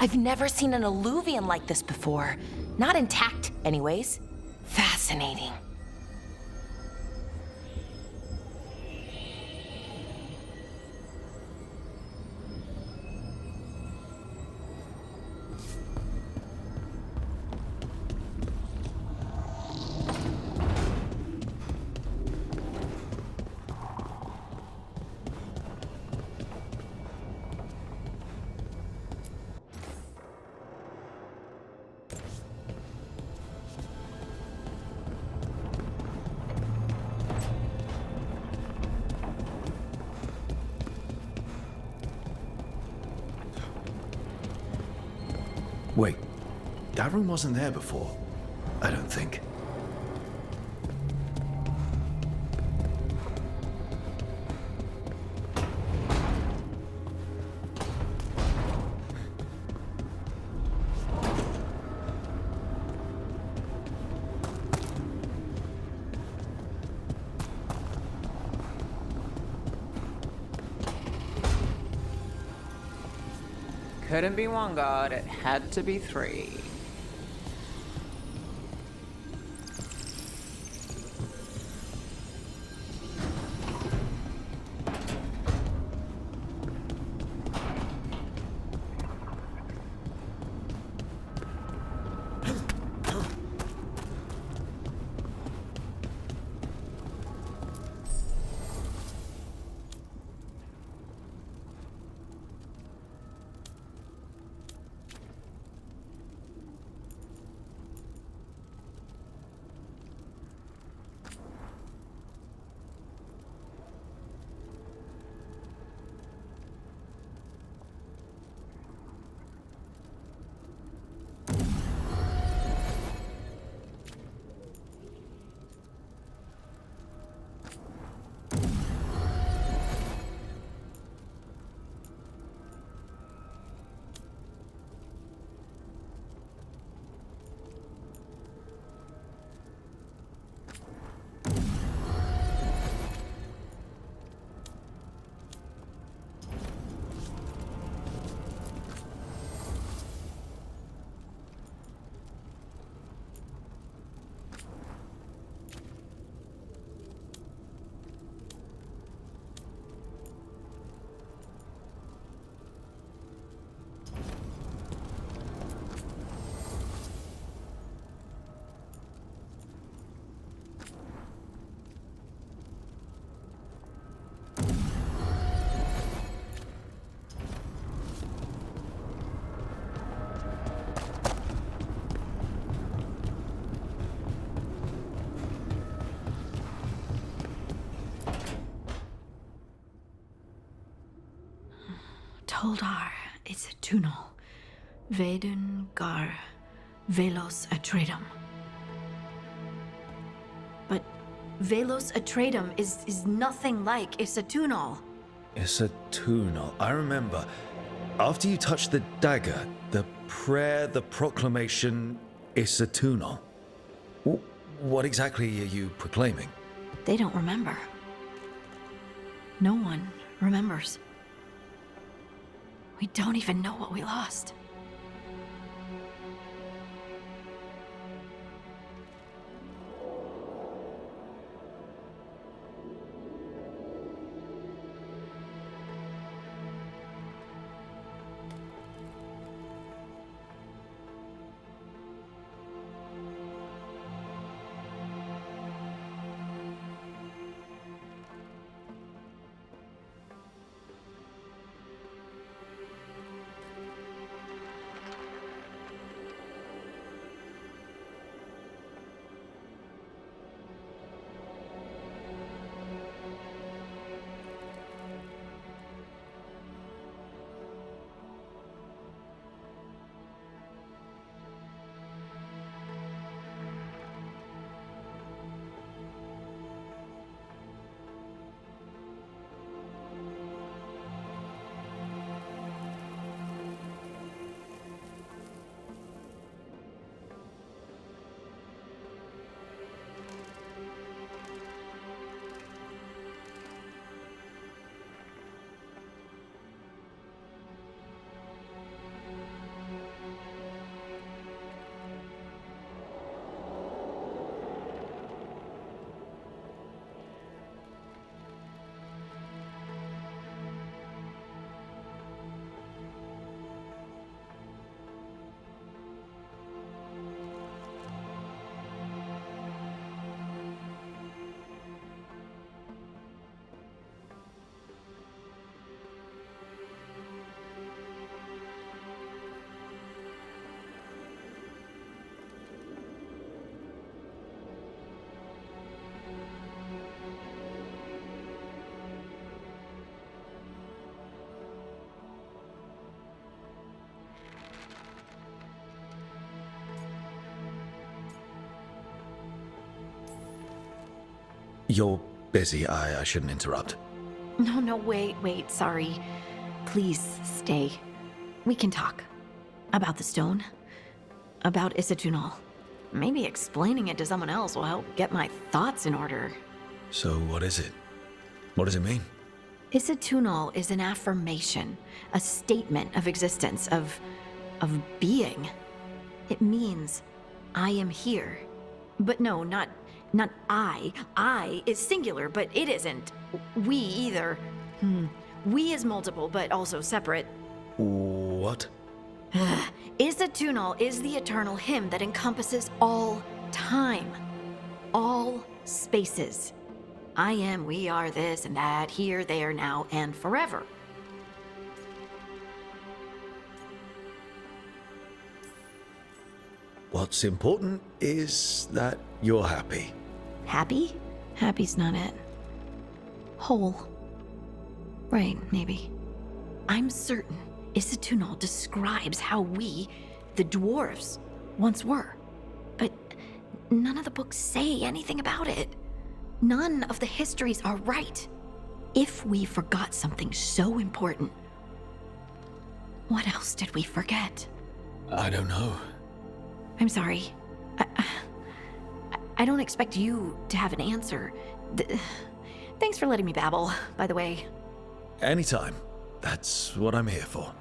I've never seen an alluvium like this before. Not intact, anyways. Fascinating. Wait, that room wasn't there before. I don't think. Couldn't be one god, it had to be three. Toldar, it's a tunnel. Veilguard, Velos Atreitum. But Velos Atreitum is nothing like Isatunal. It's a tunnel. I remember. After you touched the dagger, the prayer, the proclamation, it's a tunnel. What exactly are you proclaiming? They don't remember. No one remembers. We don't even know what we lost. You're busy. I shouldn't interrupt. No, wait, sorry. Please stay. We can talk. About the stone. About Isatunal. Maybe explaining it to someone else will help get my thoughts in order. So what is it? What does it mean? Isatunal is an affirmation, a statement of existence, of being. It means I am here. But no, not I. I is singular, but it isn't. We either. We is multiple, but also separate. What? Isatunal is the eternal hymn that encompasses all time, all spaces. I am, we are, this and that, here, there, now, and forever. What's important is that you're happy. Happy? Happy's not it. Whole. Right, maybe. I'm certain Isatunal describes how we, the dwarves, once were. But none of the books say anything about it. None of the histories are right. If we forgot something so important, what else did we forget? I don't know. I'm sorry. I don't expect you to have an answer. Thanks for letting me babble, by the way. Anytime. That's what I'm here for.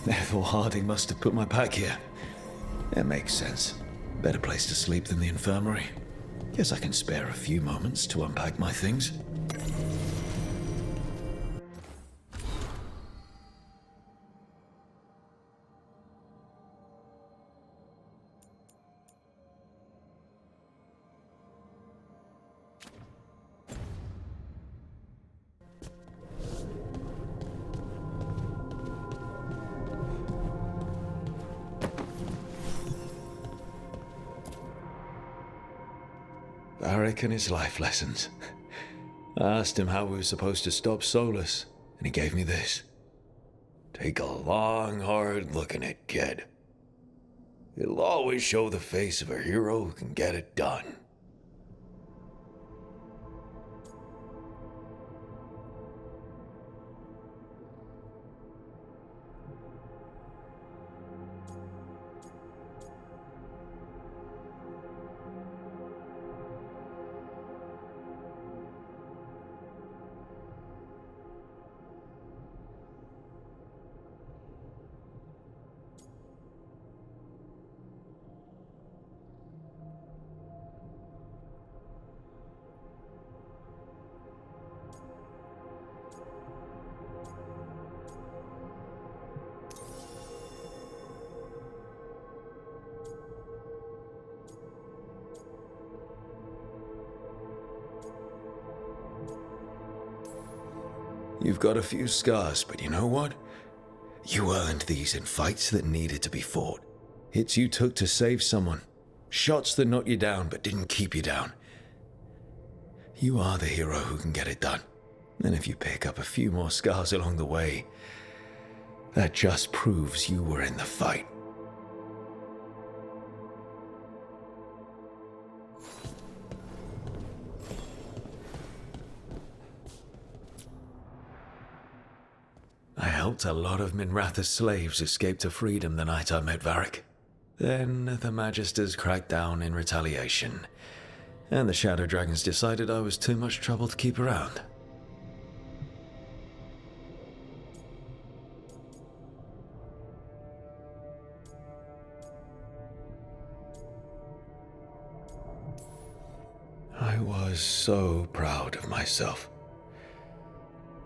Ethel Harding must have put my pack here. It makes sense. Better place to sleep than the infirmary. Guess I can spare a few moments to unpack my things. Barrick and his life lessons. I asked him how we were supposed to stop Solus, and he gave me this. Take a long, hard look at it, kid. It'll always show the face of a hero who can get it done. You've got a few scars, but you know what? You earned these in fights that needed to be fought. Hits you took to save someone. Shots that knocked you down but didn't keep you down. You are the hero who can get it done. And if you pick up a few more scars along the way, that just proves you were in the fight. I helped a lot of Minratha's slaves escape to freedom the night I met Varric. Then the Magisters cracked down in retaliation, and the Shadow Dragons decided I was too much trouble to keep around. I was so proud of myself.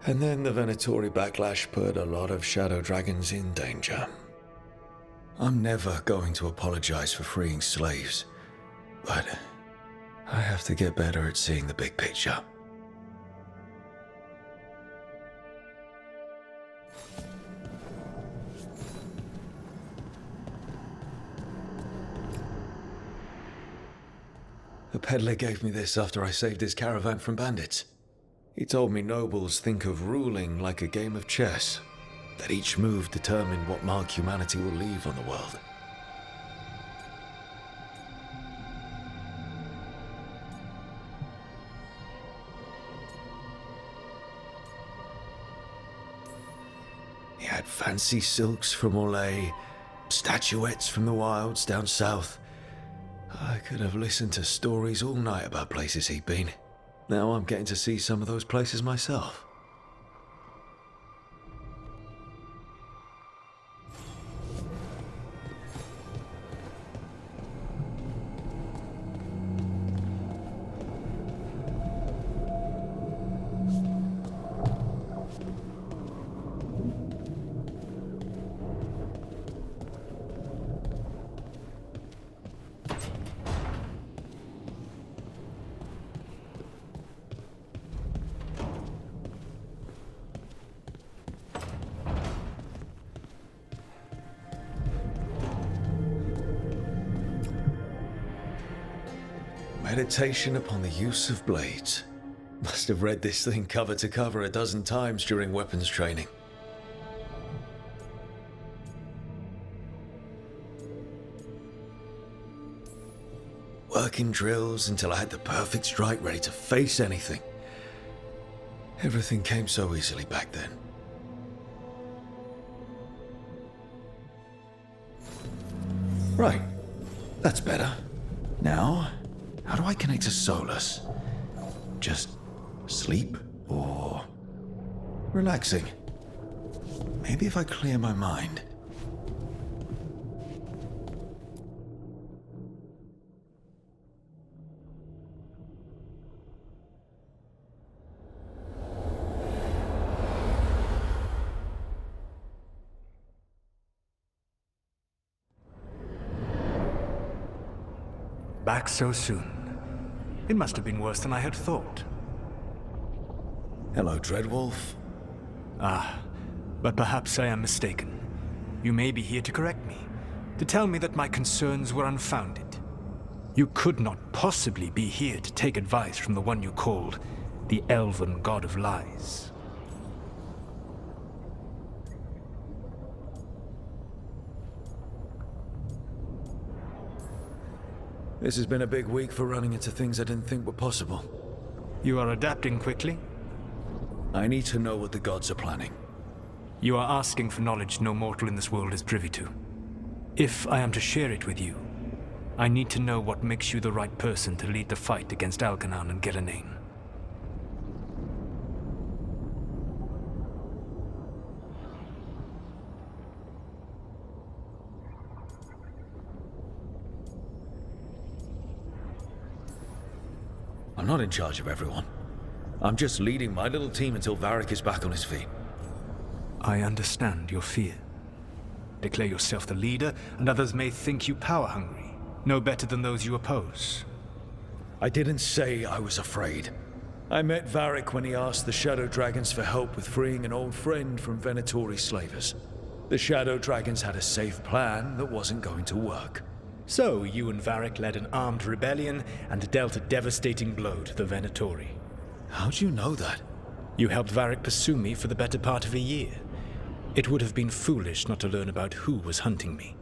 And then the Venatori backlash put a lot of Shadow Dragons in danger. I'm never going to apologize for freeing slaves, but I have to get better at seeing the big picture. A peddler gave me this after I saved his caravan from bandits. He told me nobles think of ruling like a game of chess, that each move determined what mark humanity will leave on the world. He had fancy silks from Orlais, statuettes from the wilds down south. I could have listened to stories all night about places he'd been. Now I'm getting to see some of those places myself. Meditation upon the use of blades. Must have read this thing cover to cover a dozen times during weapons training. Working drills until I had the perfect strike ready to face anything. Everything came so easily back then. Right, that's better. Now, how do I connect to Solus? Just sleep or relaxing? Maybe if I clear my mind. Back so soon. It must have been worse than I had thought. Hello, Dreadwolf. Ah, but perhaps I am mistaken. You may be here to correct me, to tell me that my concerns were unfounded. You could not possibly be here to take advice from the one you called the Elven God of Lies. This has been a big week for running into things I didn't think were possible. You are adapting quickly? I need to know what the gods are planning. You are asking for knowledge no mortal in this world is privy to. If I am to share it with you, I need to know what makes you the right person to lead the fight against Alkanan and Geranane. I'm not in charge of everyone. I'm just leading my little team until Varric is back on his feet. I understand your fear. Declare yourself the leader, and others may think you power-hungry, no better than those you oppose. I didn't say I was afraid. I met Varric when he asked the Shadow Dragons for help with freeing an old friend from Venatori slavers. The Shadow Dragons had a safe plan that wasn't going to work. So, you and Varric led an armed rebellion and dealt a devastating blow to the Venatori. How'd you know that? You helped Varric pursue me for the better part of a year. It would have been foolish not to learn about who was hunting me.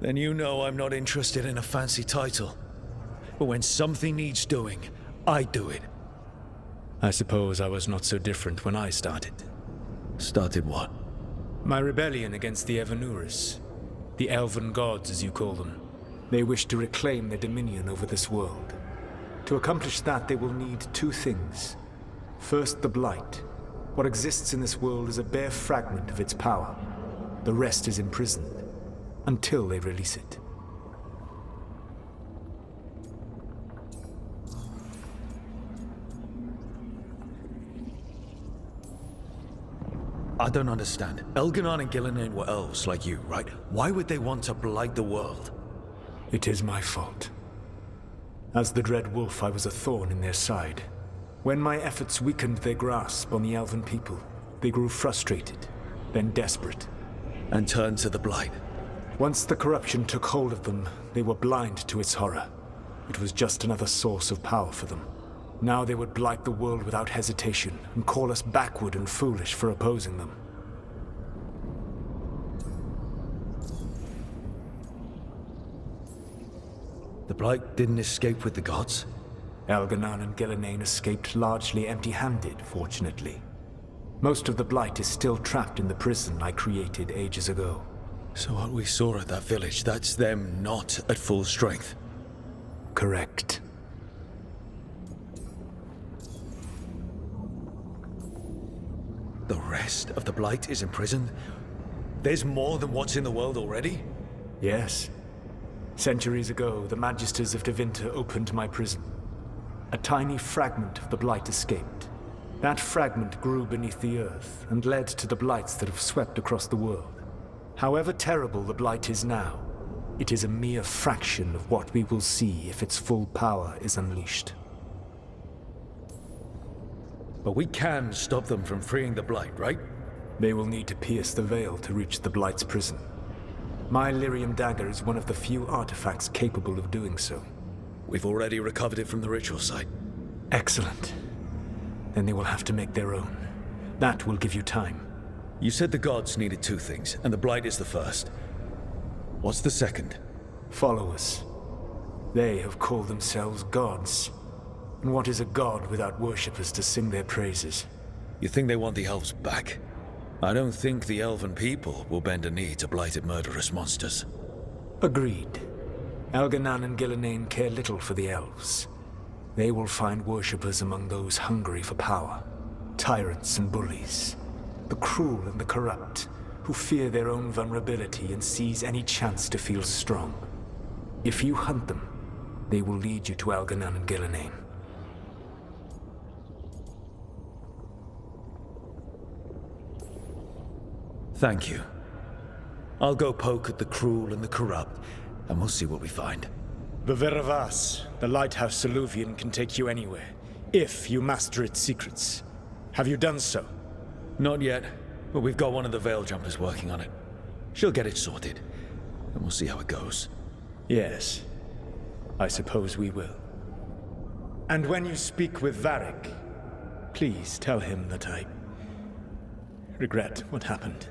Then you know I'm not interested in a fancy title. But when something needs doing, I do it. I suppose I was not so different when I started. Started what? My rebellion against the Evanuris. The elven gods, as you call them. They wish to reclaim their dominion over this world. To accomplish that, they will need two things. First, the Blight. What exists in this world is a bare fragment of its power. The rest is imprisoned, until they release it. I don't understand. Elganon and Gillinan were elves like you, right? Why would they want to blight the world? It is my fault. As the Dread Wolf, I was a thorn in their side. When my efforts weakened their grasp on the elven people, they grew frustrated, then desperate. And turned to the blight. Once the corruption took hold of them, they were blind to its horror. It was just another source of power for them. Now they would blight the world without hesitation, and call us backward and foolish for opposing them. The blight didn't escape with the gods? Elganon and Gillinan escaped largely empty-handed, fortunately. Most of the Blight is still trapped in the prison I created ages ago. So what we saw at that village, that's them not at full strength? Correct. The rest of the Blight is imprisoned? There's more than what's in the world already? Yes. Centuries ago, the Magisters of Tevinter opened my prison. A tiny fragment of the Blight escaped. That fragment grew beneath the earth and led to the Blights that have swept across the world. However terrible the Blight is now, it is a mere fraction of what we will see if its full power is unleashed. But we can stop them from freeing the Blight, right? They will need to pierce the veil to reach the Blight's prison. My Lyrium dagger is one of the few artifacts capable of doing so. We've already recovered it from the ritual site. Excellent. Then they will have to make their own. That will give you time. You said the gods needed two things, and the Blight is the first. What's the second? Followers. They have called themselves gods. And what is a god without worshippers to sing their praises? You think they want the elves back? I don't think the elven people will bend a knee to blighted murderous monsters. Agreed. Elganon and Gillinan care little for the elves. They will find worshippers among those hungry for power. Tyrants and bullies. The cruel and the corrupt, who fear their own vulnerability and seize any chance to feel strong. If you hunt them, they will lead you to Elganon and Gillinan. Thank you. I'll go poke at the cruel and the corrupt, and we'll see what we find. Beveravas, the lighthouse Soluvian can take you anywhere, if you master its secrets. Have you done so? Not yet, but we've got one of the Veil Jumpers working on it. She'll get it sorted, and we'll see how it goes. Yes, I suppose we will. And when you speak with Varric, please tell him that I regret what happened.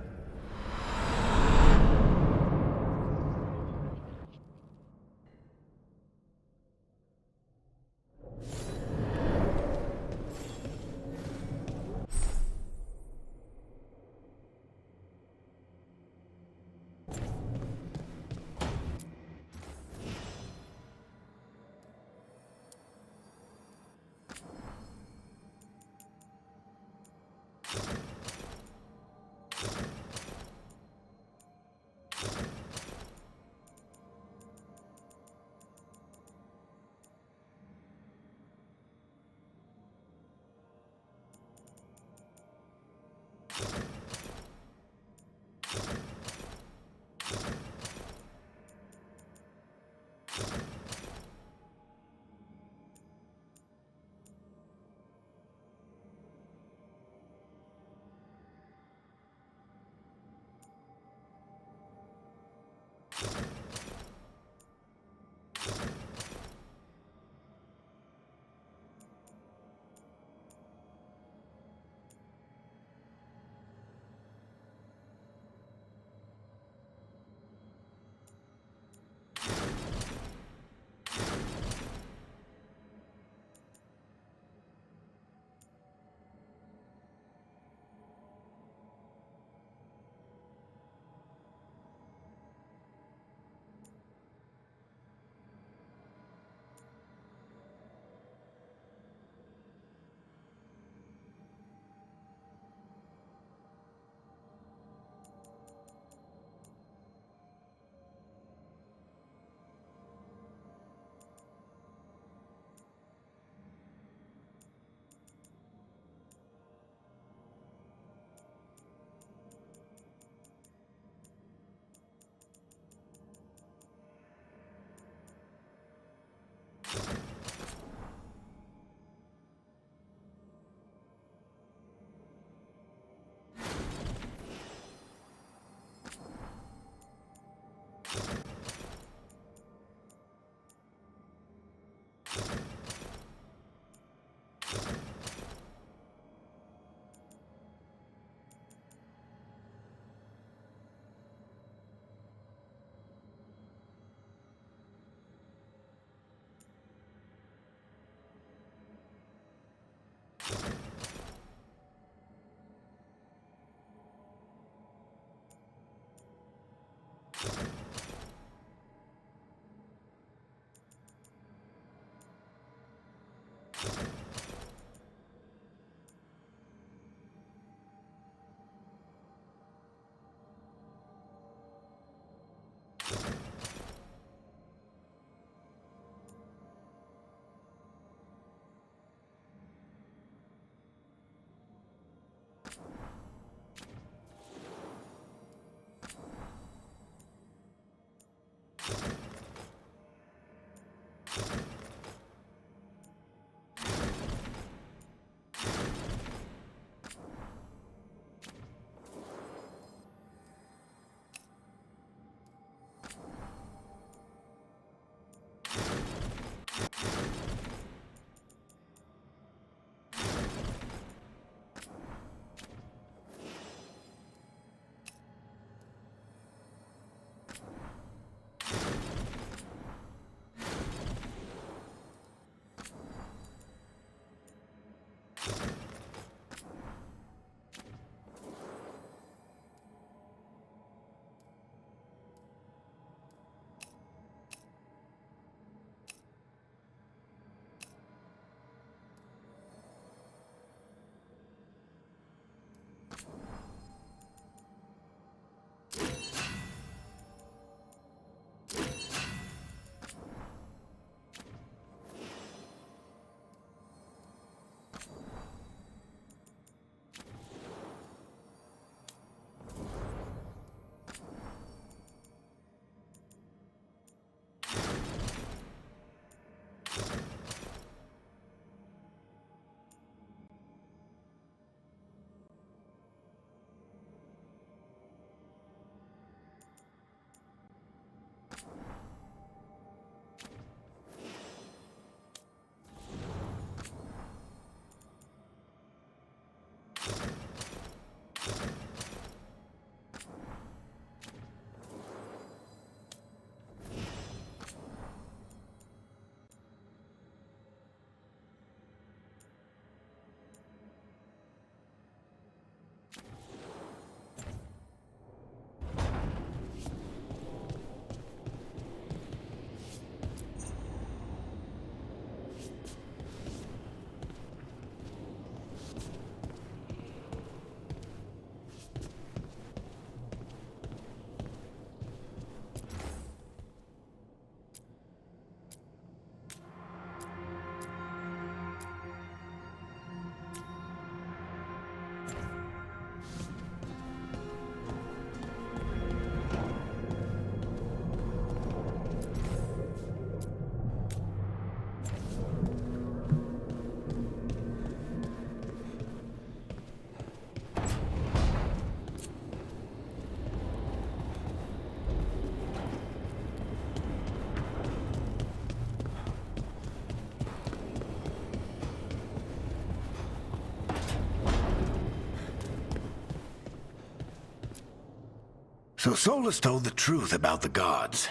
So Solus told the truth about the gods.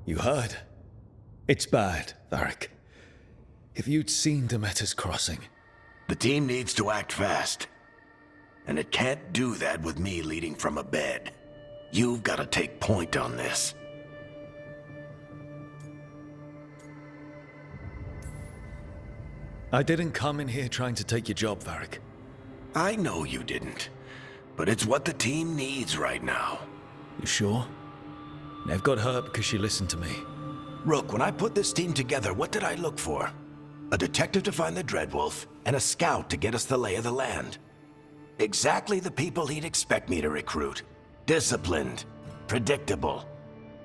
You heard? It's bad, Varric. If you'd seen Demeter's crossing... The team needs to act fast. And it can't do that with me leading from a bed. You've got to take point on this. I didn't come in here trying to take your job, Varric. I know you didn't. But it's what the team needs right now. You sure? Nev got hurt because she listened to me. Rook, when I put this team together, what did I look for? A detective to find the Dreadwolf, and a scout to get us the lay of the land. Exactly the people he'd expect me to recruit. Disciplined, predictable.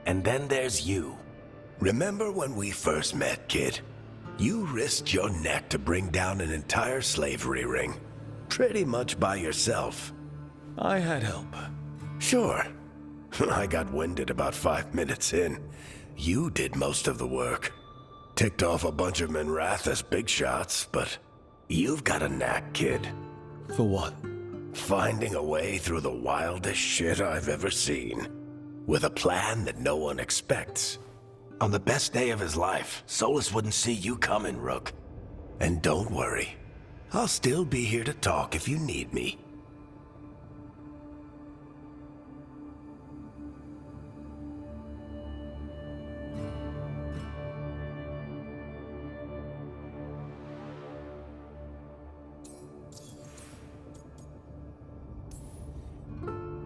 And then there's you. Remember when we first met, kid? You risked your neck to bring down an entire slavery ring. Pretty much by yourself. I had help. Sure. I got winded about 5 minutes in. You did most of the work. Ticked off a bunch of Minrathous big shots, but you've got a knack, kid. For what? Finding a way through the wildest shit I've ever seen. With a plan that no one expects. On the best day of his life, Solus wouldn't see you coming, Rook. And don't worry. I'll still be here to talk if you need me.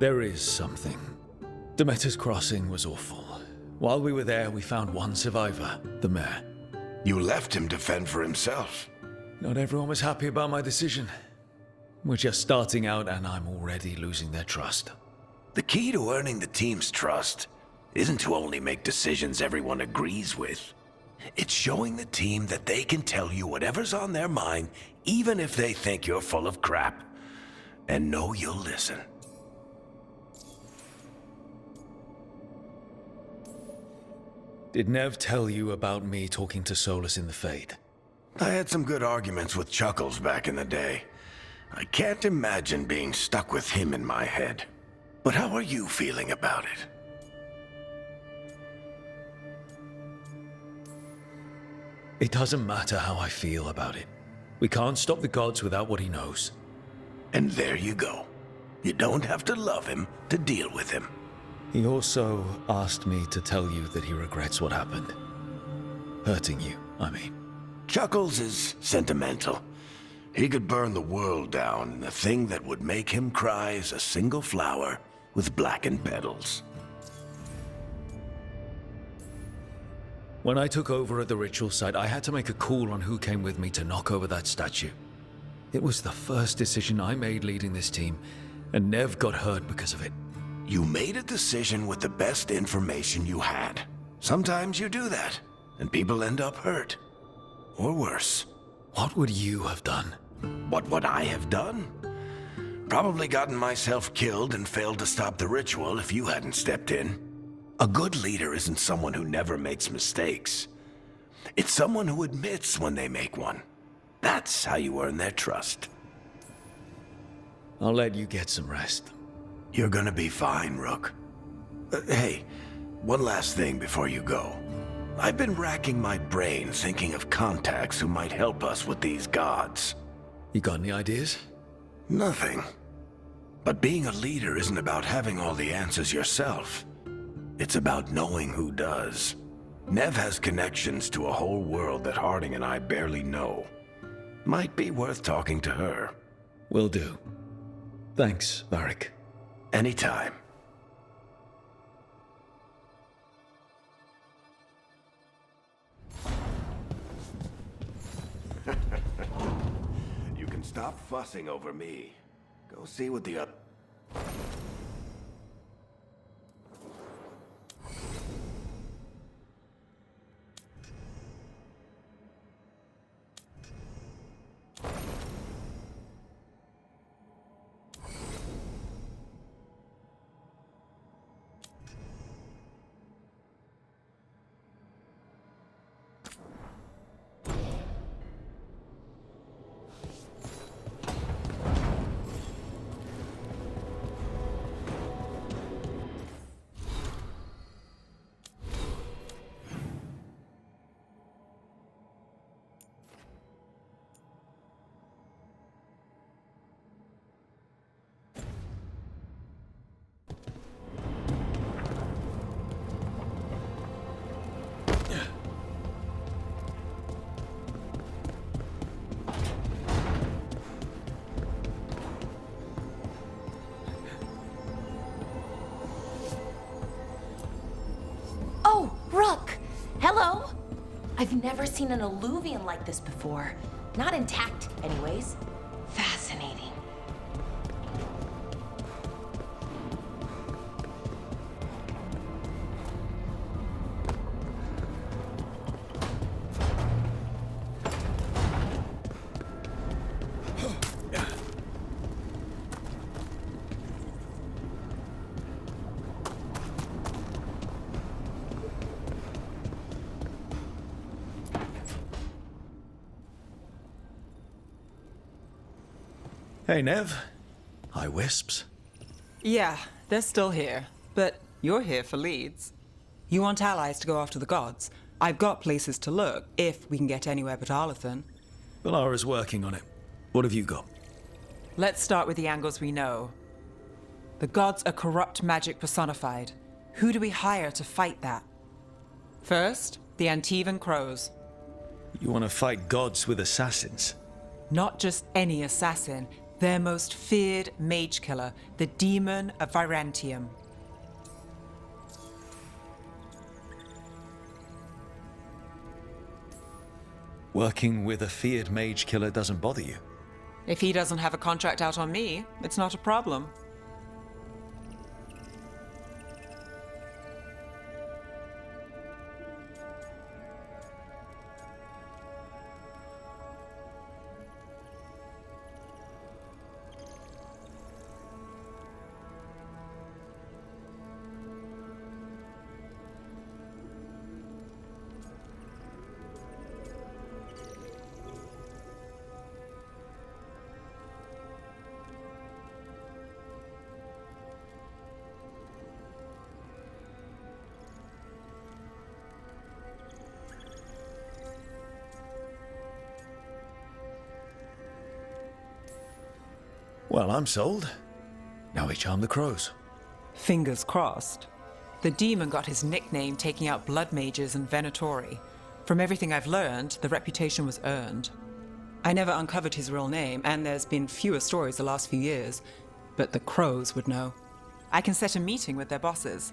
There is something. Demeter's crossing was awful. While we were there, we found one survivor, the mayor. You left him to fend for himself. Not everyone was happy about my decision. We're just starting out and I'm already losing their trust. The key to earning the team's trust isn't to only make decisions everyone agrees with. It's showing the team that they can tell you whatever's on their mind, even if they think you're full of crap. And know you'll listen. Did Nev tell you about me talking to Solus in the Fade? I had some good arguments with Chuckles back in the day. I can't imagine being stuck with him in my head. But how are you feeling about it? It doesn't matter how I feel about it. We can't stop the gods without what he knows. And there you go. You don't have to love him to deal with him. He also asked me to tell you that he regrets what happened. Hurting you, I mean. Chuckles is sentimental. He could burn the world down, and the thing that would make him cry is a single flower with blackened petals. When I took over at the ritual site, I had to make a call on who came with me to knock over that statue. It was the first decision I made leading this team, and Nev got hurt because of it. You made a decision with the best information you had. Sometimes you do that, and people end up hurt. Or worse. What would you have done? What would I have done? Probably gotten myself killed and failed to stop the ritual if you hadn't stepped in. A good leader isn't someone who never makes mistakes. It's someone who admits when they make one. That's how you earn their trust. I'll let you get some rest. You're gonna be fine, Rook. Hey, one last thing before you go. I've been racking my brain thinking of contacts who might help us with these gods. You got any ideas? Nothing. But being a leader isn't about having all the answers yourself. It's about knowing who does. Nev has connections to a whole world that Harding and I barely know. Might be worth talking to her. Will do. Thanks, Varric. Anytime. You can stop fussing over me. Go see what the other... Hello? I've never seen an alluvian like this before. Not intact, anyways. Fascinating. Hey, Nev. Hi, Wisps. Yeah, they're still here. But you're here for leads. You want allies to go after the gods? I've got places to look, if we can get anywhere but Arlathan. Valara's working on it. What have you got? Let's start with the angles we know. The gods are corrupt magic personified. Who do we hire to fight that? First, the Antivan Crows. You want to fight gods with assassins? Not just any assassin, their most feared mage killer, the Demon of Virantium. Working with a feared mage killer doesn't bother you? If he doesn't have a contract out on me, it's not a problem. Well, I'm sold. Now we charm the crows. Fingers crossed. The demon got his nickname taking out blood mages and Venatori. From everything I've learned, the reputation was earned. I never uncovered his real name, and there's been fewer stories the last few years, but the crows would know. I can set a meeting with their bosses.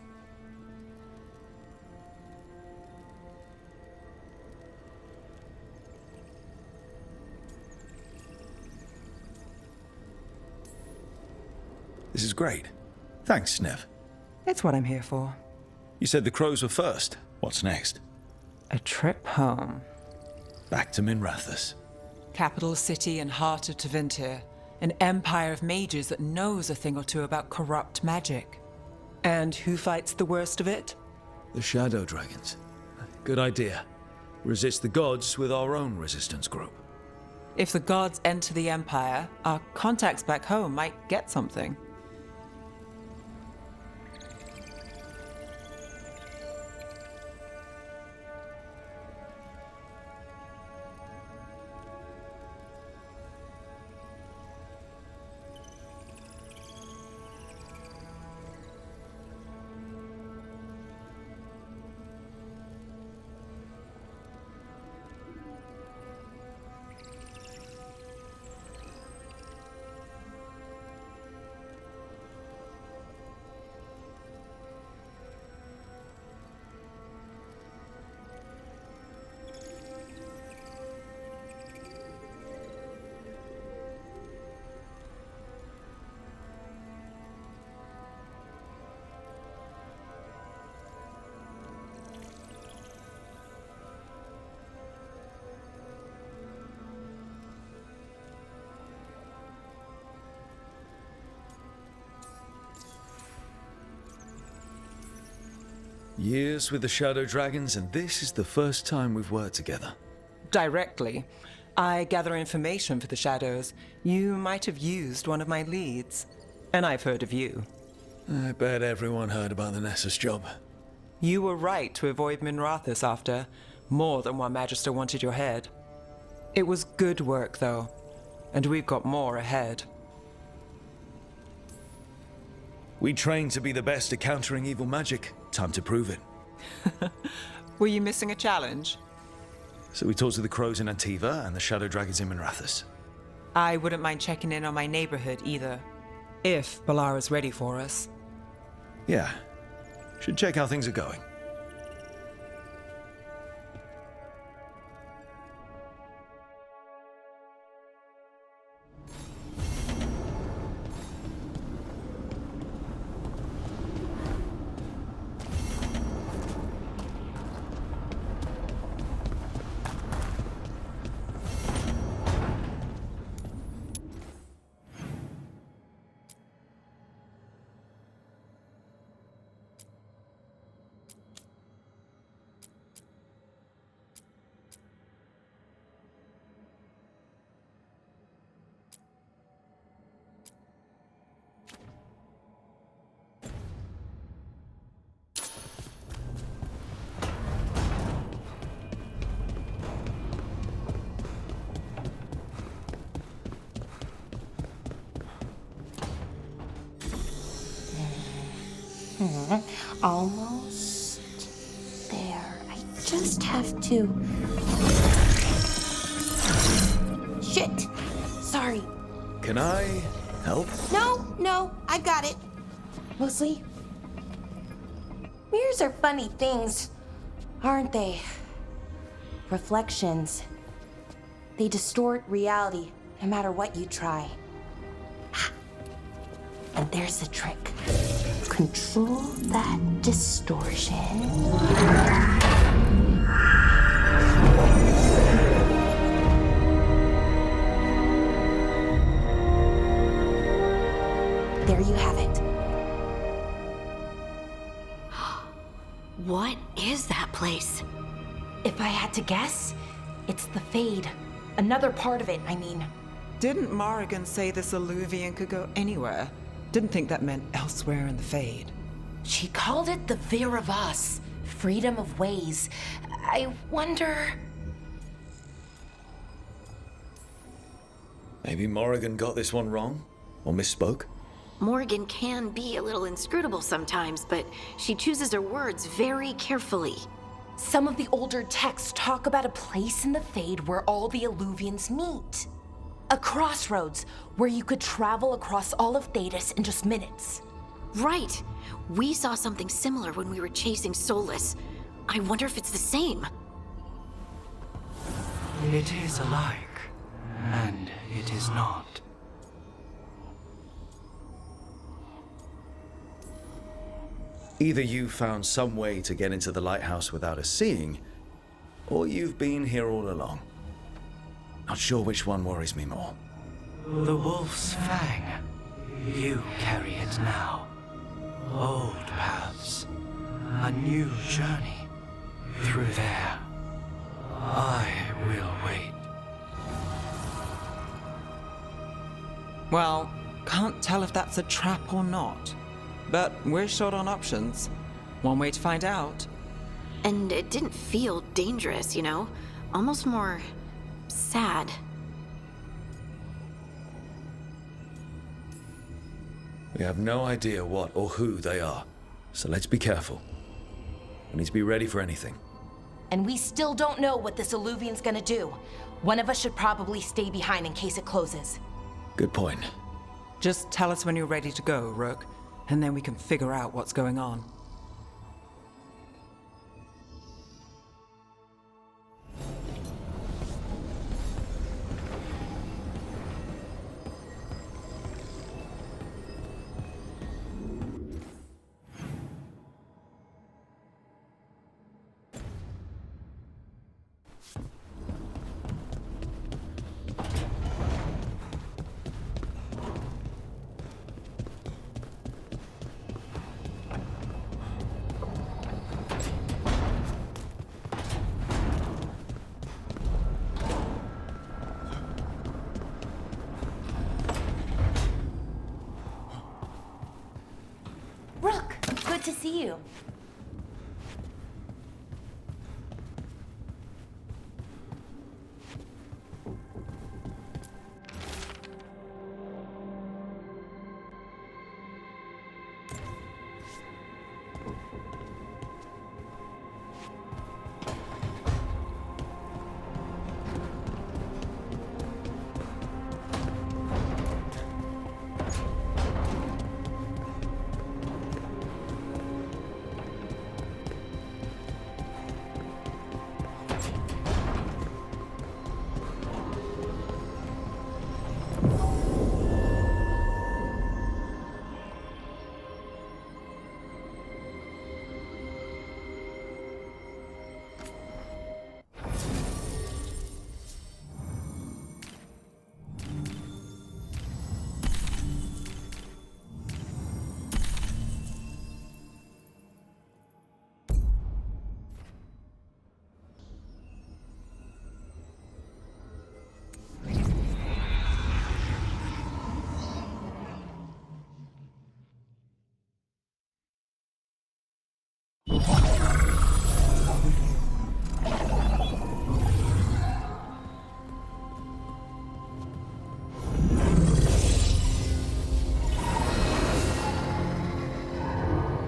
This is great. Thanks, Nev. It's what I'm here for. You said the crows were first. What's next? A trip home. Back to Minrathous. Capital city and heart of Tevinter. An empire of mages that knows a thing or two about corrupt magic. And who fights the worst of it? The Shadow Dragons. Good idea. Resist the gods with our own resistance group. If the gods enter the empire, our contacts back home might get something. Years with the Shadow Dragons, and this is the first time we've worked together. Directly. I gather information for the Shadows. You might have used one of my leads. And I've heard of you. I bet everyone heard about the Nessus job. You were right to avoid Minrathous after. More than one Magister wanted your head. It was good work, though. And we've got more ahead. We trained to be the best at countering evil magic. Time to prove it. Were you missing a challenge? So we talked to the crows in Antiva and the Shadow Dragons in Minrathous. I wouldn't mind checking in on my neighborhood either. If Balara's ready for us. Yeah. Should check how things are going. Almost there. I just have to... Shit! Sorry. Can I help? No, I've got it. Mostly, mirrors are funny things, aren't they? Reflections. They distort reality, no matter what you try. And there's the trick. Control that distortion. There you have it. What is that place? If I had to guess, it's the Fade. Another part of it, I mean. Didn't Morrigan say this Illuvian could go anywhere? Didn't think that meant elsewhere in the Fade. She called it the Vir of Us, freedom of ways. I wonder... Maybe Morrigan got this one wrong? Or misspoke? Morgan can be a little inscrutable sometimes, but she chooses her words very carefully. Some of the older texts talk about a place in the Fade where all the Illuvians meet. A crossroads where you could travel across all of Thedas in just minutes. Right. We saw something similar when we were chasing Solus. I wonder if it's the same. It is alike, and it is not. Either you found some way to get into the lighthouse without us seeing, or you've been here all along. Not sure which one worries me more. The Wolf's Fang. You carry it now. Old paths. A new journey. Through there. I will wait. Well, can't tell if that's a trap or not. But we're short on options. One way to find out. And it didn't feel dangerous, you know? Almost more sad. We have no idea what or who they are, so let's be careful. We need to be ready for anything. And we still don't know what this Illuvian's gonna do. One of us should probably stay behind in case it closes. Good point. Just tell us when you're ready to go, Rook, and then we can figure out what's going on. Rook, good to see you.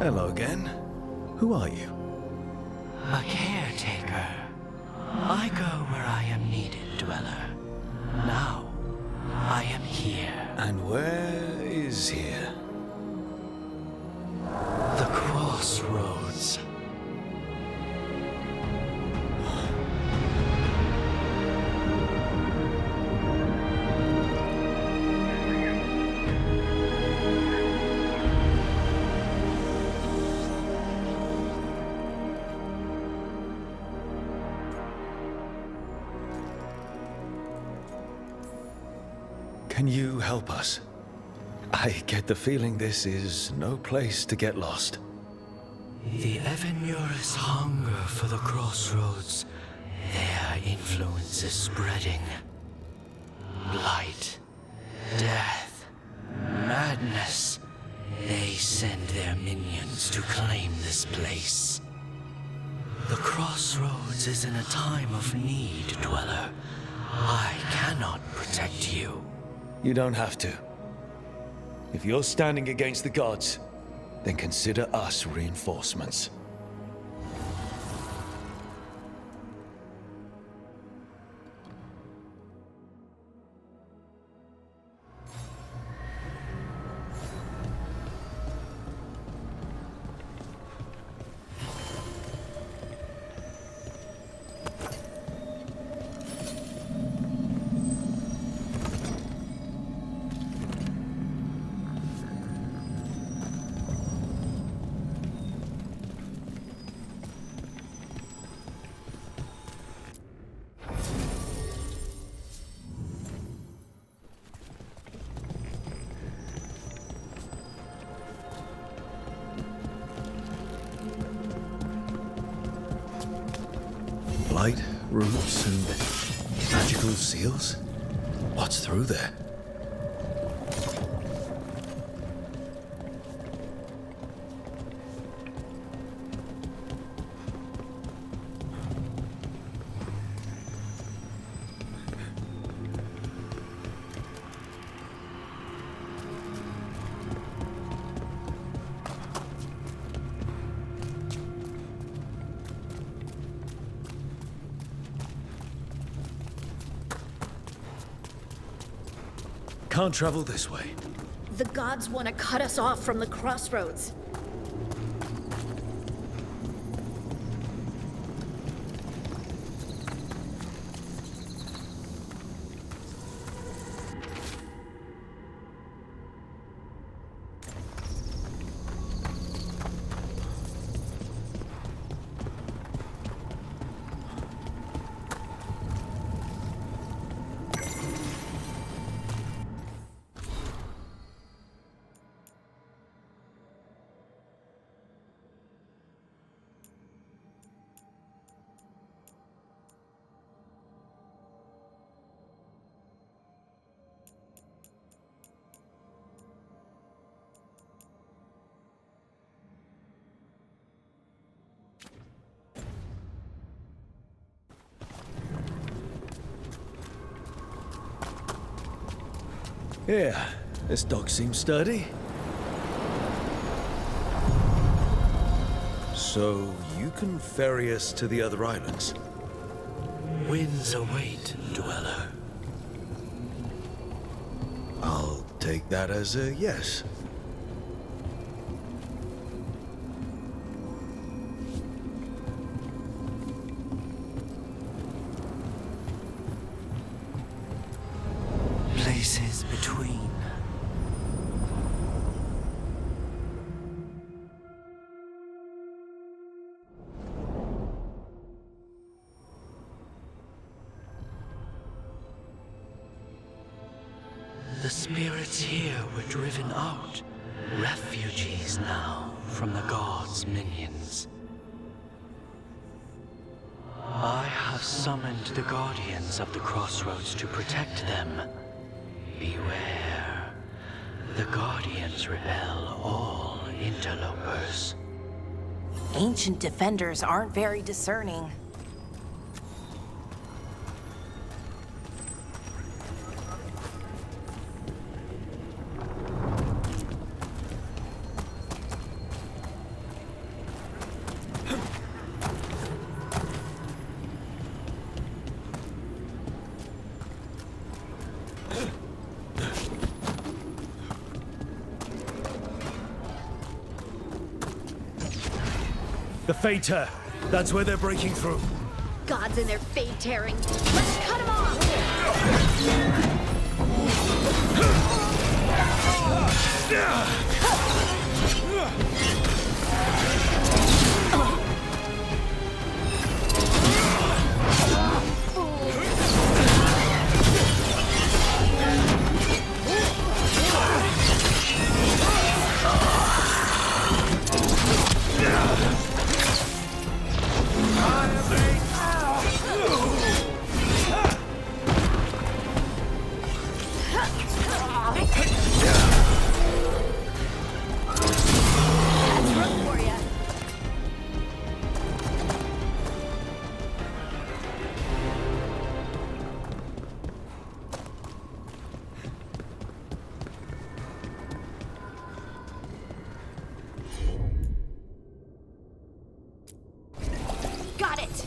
Hello again. Who are you? A caretaker. I go where I am needed, Dweller. Now, I am here. And where is here? The crossroads. Can you help us? I get the feeling this is no place to get lost. The Evenurus hunger for the crossroads. Their influence is spreading. Blight, death, madness. They send their minions to claim this place. The crossroads is in a time of need, Dweller. I cannot protect you. You don't have to. If you're standing against the gods, then consider us reinforcements. Light, roots, and magical seals? What's through there? Can't travel this way. The gods want to cut us off from the crossroads. Yeah, this dock seems sturdy. So, you can ferry us to the other islands? Winds await, Dweller. I'll take that as a yes. Places between. The spirits here were driven out, refugees now from the gods' minions. I have summoned the guardians of the crossroads to protect them. Beware. The guardians repel all interlopers. Ancient defenders aren't very discerning. The Fade Tear. That's where they're breaking through. Gods and their fade tearing. Let's cut them off! That's rough for ya. Got it!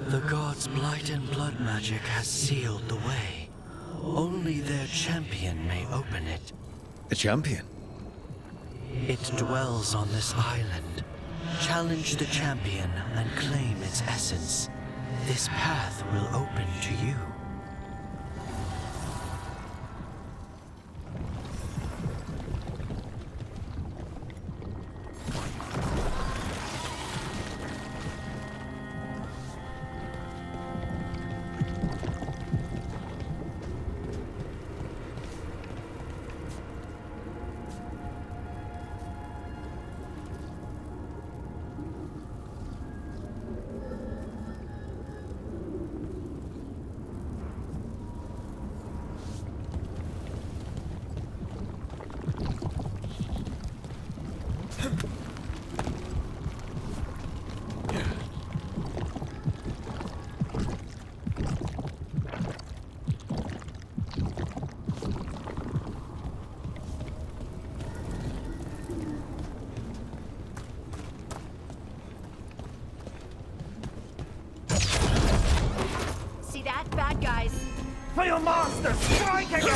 The gods' blight and blood magic has sealed the way. Only their champion may open it. A champion? It dwells on this island. Challenge the champion and claim its essence. This path will open to you. See that? Bad guys. For your master, strike again!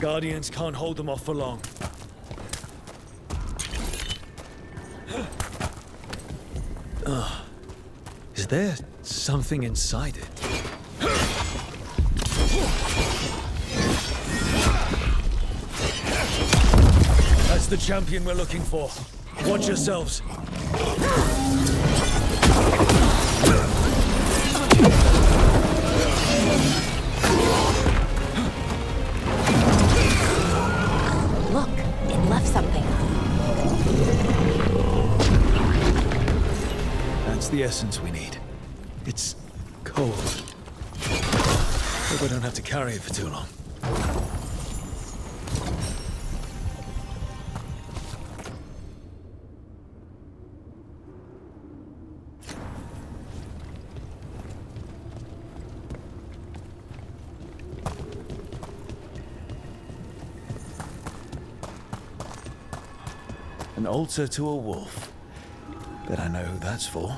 Guardians can't hold them off for long. Is there something inside it? That's the champion we're looking for. Watch yourselves. Look, it left something. That's the essence we need. It's cold. Hope I don't have to carry it for too long. An altar to a wolf. Bet I know who that's for.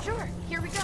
Sure, here we go.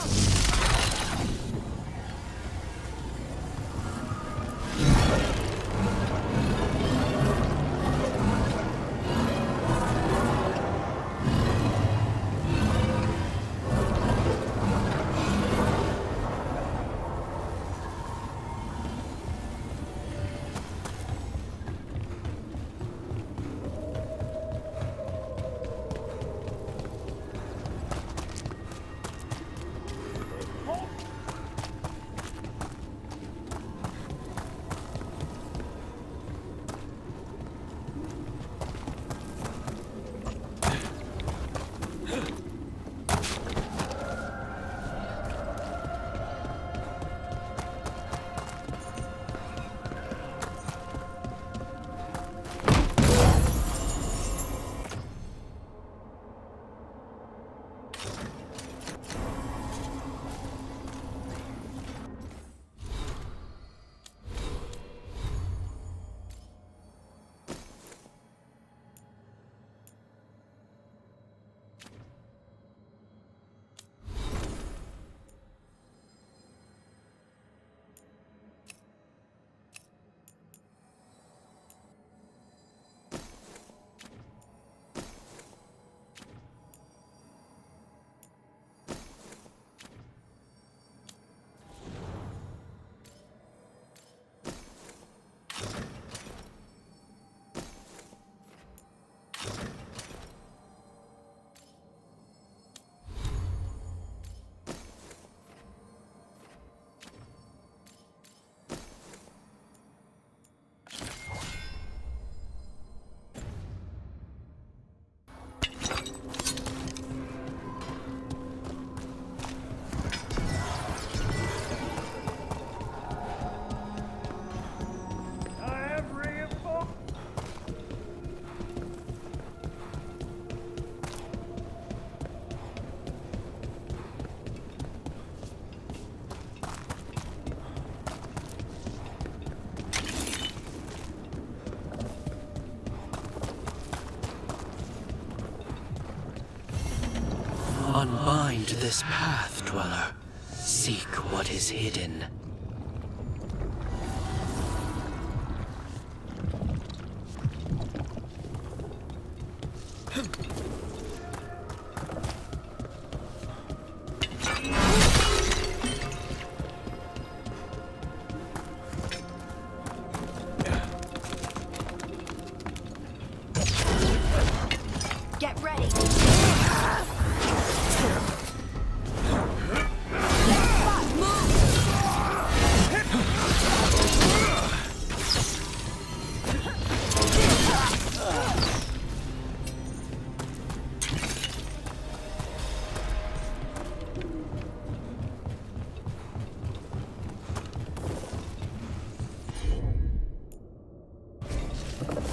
Unbind this path, Dweller. Seek what is hidden.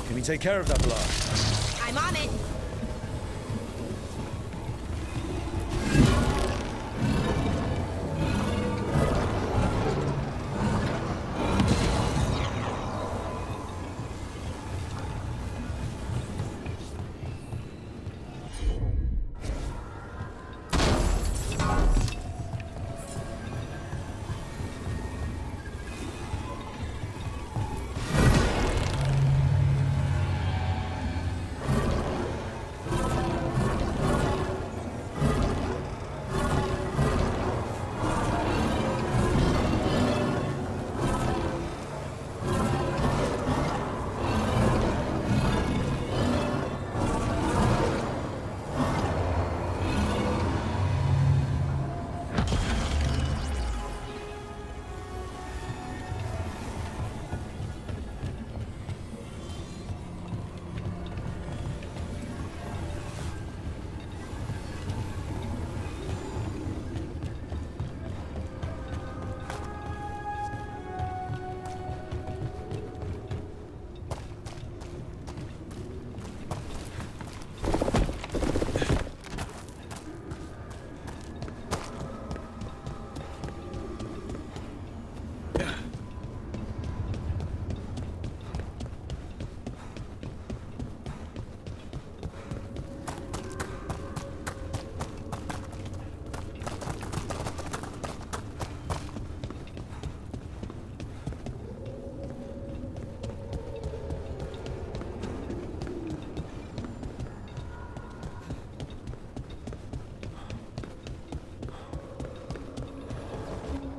Can you take care of that blast? I'm on it.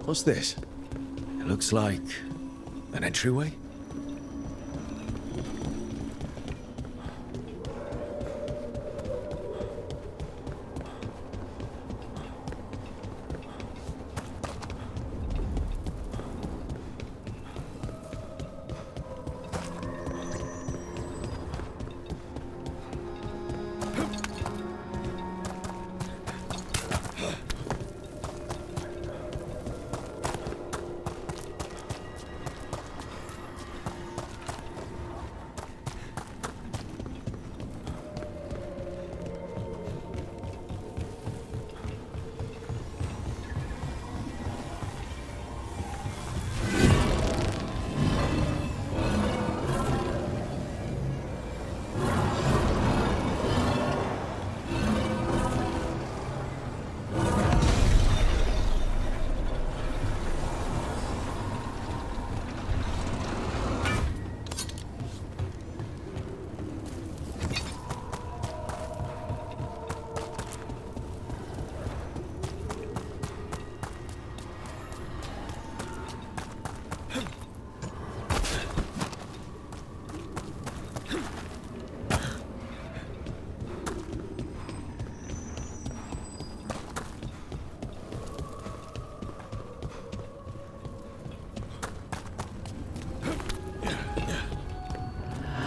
What's this? It looks like an entryway?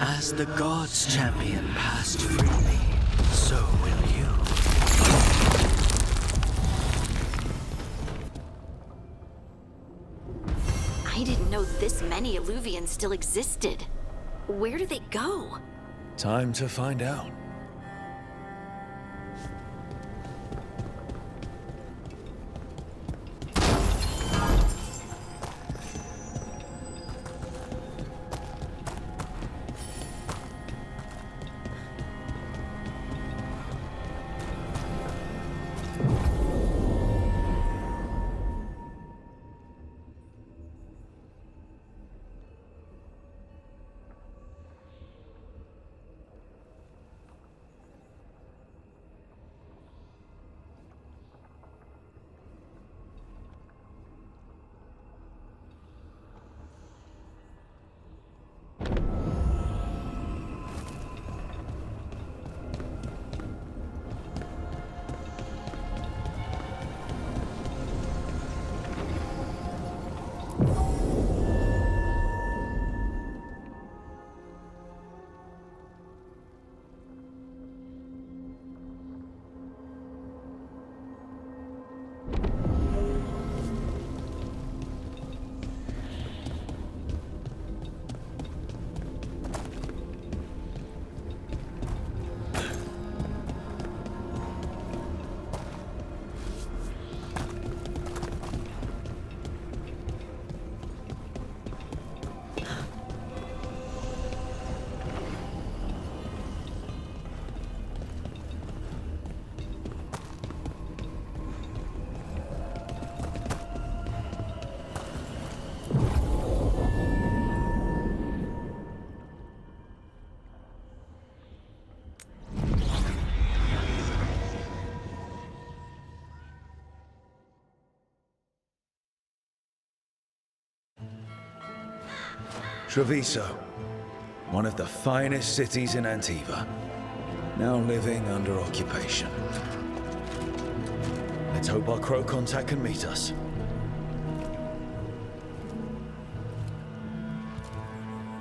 As the gods' champion passed freely, so will you. I didn't know this many Illuvians still existed. Where do they go? Time to find out. Treviso, one of the finest cities in Antiva, now living under occupation. Let's hope our crow contact can meet us.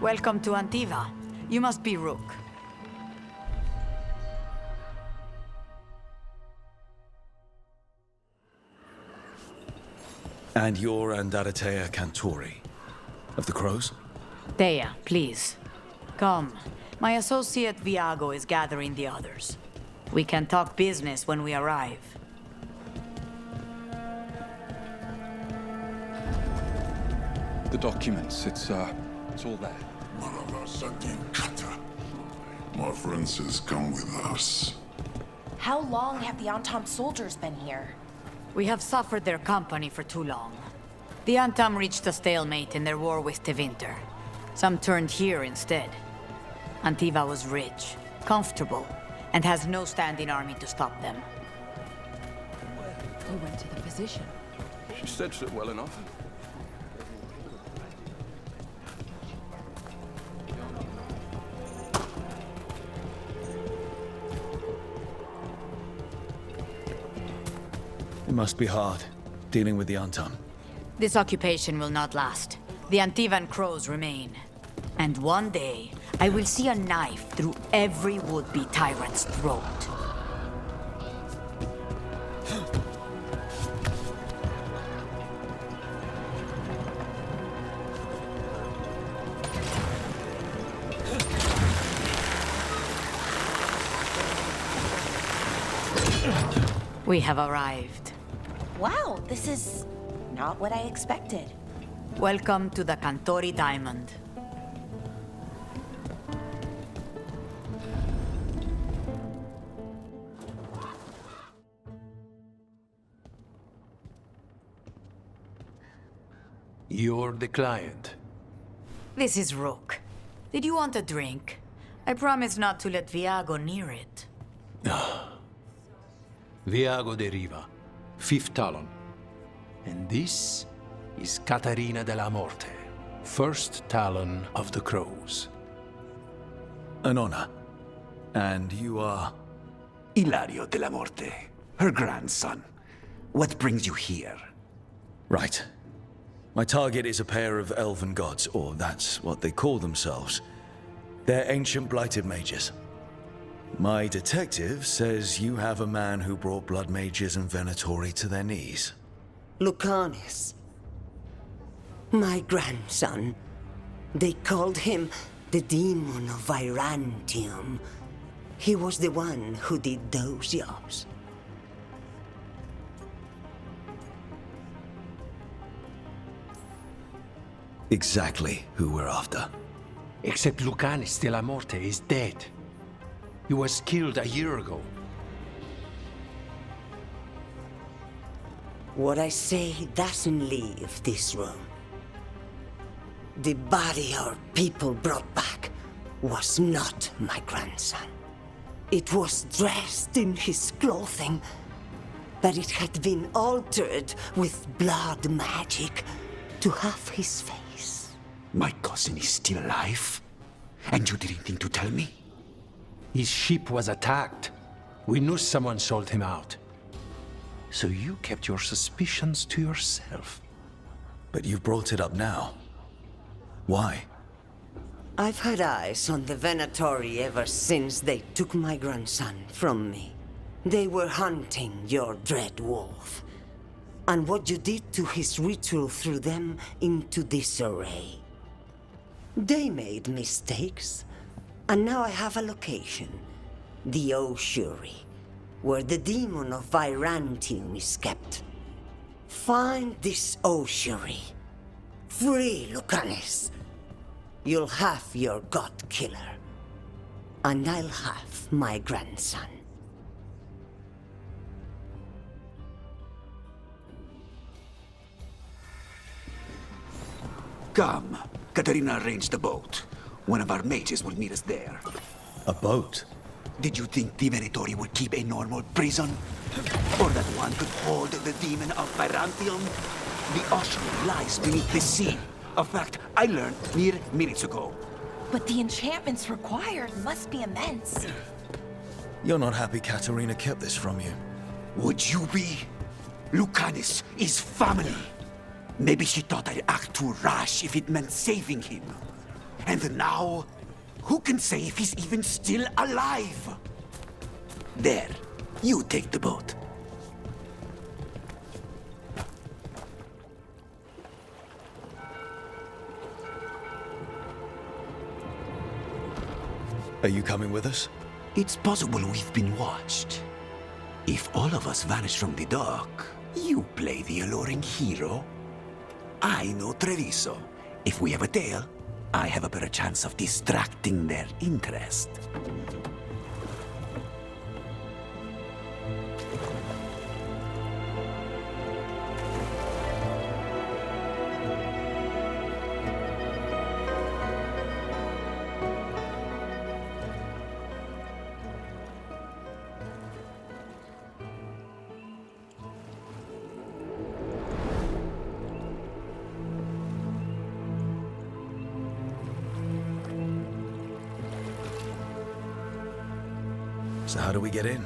Welcome to Antiva. You must be Rook. And you're Andaratea Cantori, of the Crows? Thea, please. Come. My associate Viago is gathering the others. We can talk business when we arrive. The documents, it's all there. My friend says come with us. How long have the Antam soldiers been here? We have suffered their company for too long. The Antam reached a stalemate in their war with Tevinter. Some turned here instead. Antiva was rich, comfortable, and has no standing army to stop them. You went to the physician. She stitched it well enough. It must be hard, dealing with the Antam. This occupation will not last. The Antivan crows remain. And one day, I will see a knife through every would-be tyrant's throat. We have arrived. Wow, this is not what I expected. Welcome to the Cantori Diamond. You're the client. This is Rook. Did you want a drink? I promise not to let Viago near it. Viago de Riva, 5th Talon. And this is Catarina de la Morte, 1st Talon of the Crows. An honor. And you are? Ilario de la Morte, her grandson. What brings you here? Right. My target is a pair of elven gods, or that's what they call themselves. They're ancient blighted mages. My detective says you have a man who brought blood mages and Venatori to their knees. Lucanis. My grandson. They called him the Demon of Virantium. He was the one who did those jobs. Exactly who we're after. Except Lucanis de la Morte is dead. He was killed a year ago. What I say doesn't leave this room. The body our people brought back was not my grandson. It was dressed in his clothing, but it had been altered with blood magic to have his face. My cousin is still alive? And you didn't think to tell me? His ship was attacked. We knew someone sold him out. So you kept your suspicions to yourself. But you brought it up now. Why? I've had eyes on the Venatori ever since they took my grandson from me. They were hunting your dread wolf. And what you did to his ritual threw them into disarray. They made mistakes. And now I have a location. The Ossuary, where the demon of Virantium is kept. Find this Ossuary. Free Lucanis. You'll have your god killer. And I'll have my grandson. Come. Katarina arranged a boat. One of our mages will meet us there. A boat? Did you think the Venatori would keep a normal prison? Or that one could hold the demon of Virantium? The ossuary lies beneath the sea, A fact I learned mere minutes ago. But the enchantments required must be immense. You're not happy Katerina kept this from you. Would you be? Lucanus is family. Maybe she thought I'd act too rash if it meant saving him. And now, who can say if he's even still alive? There, you take the boat. Are you coming with us? It's possible we've been watched. If all of us vanish from the dock, you play the alluring hero. I know Treviso. If we have a tail, I have a better chance of distracting their interest. So how do we get in?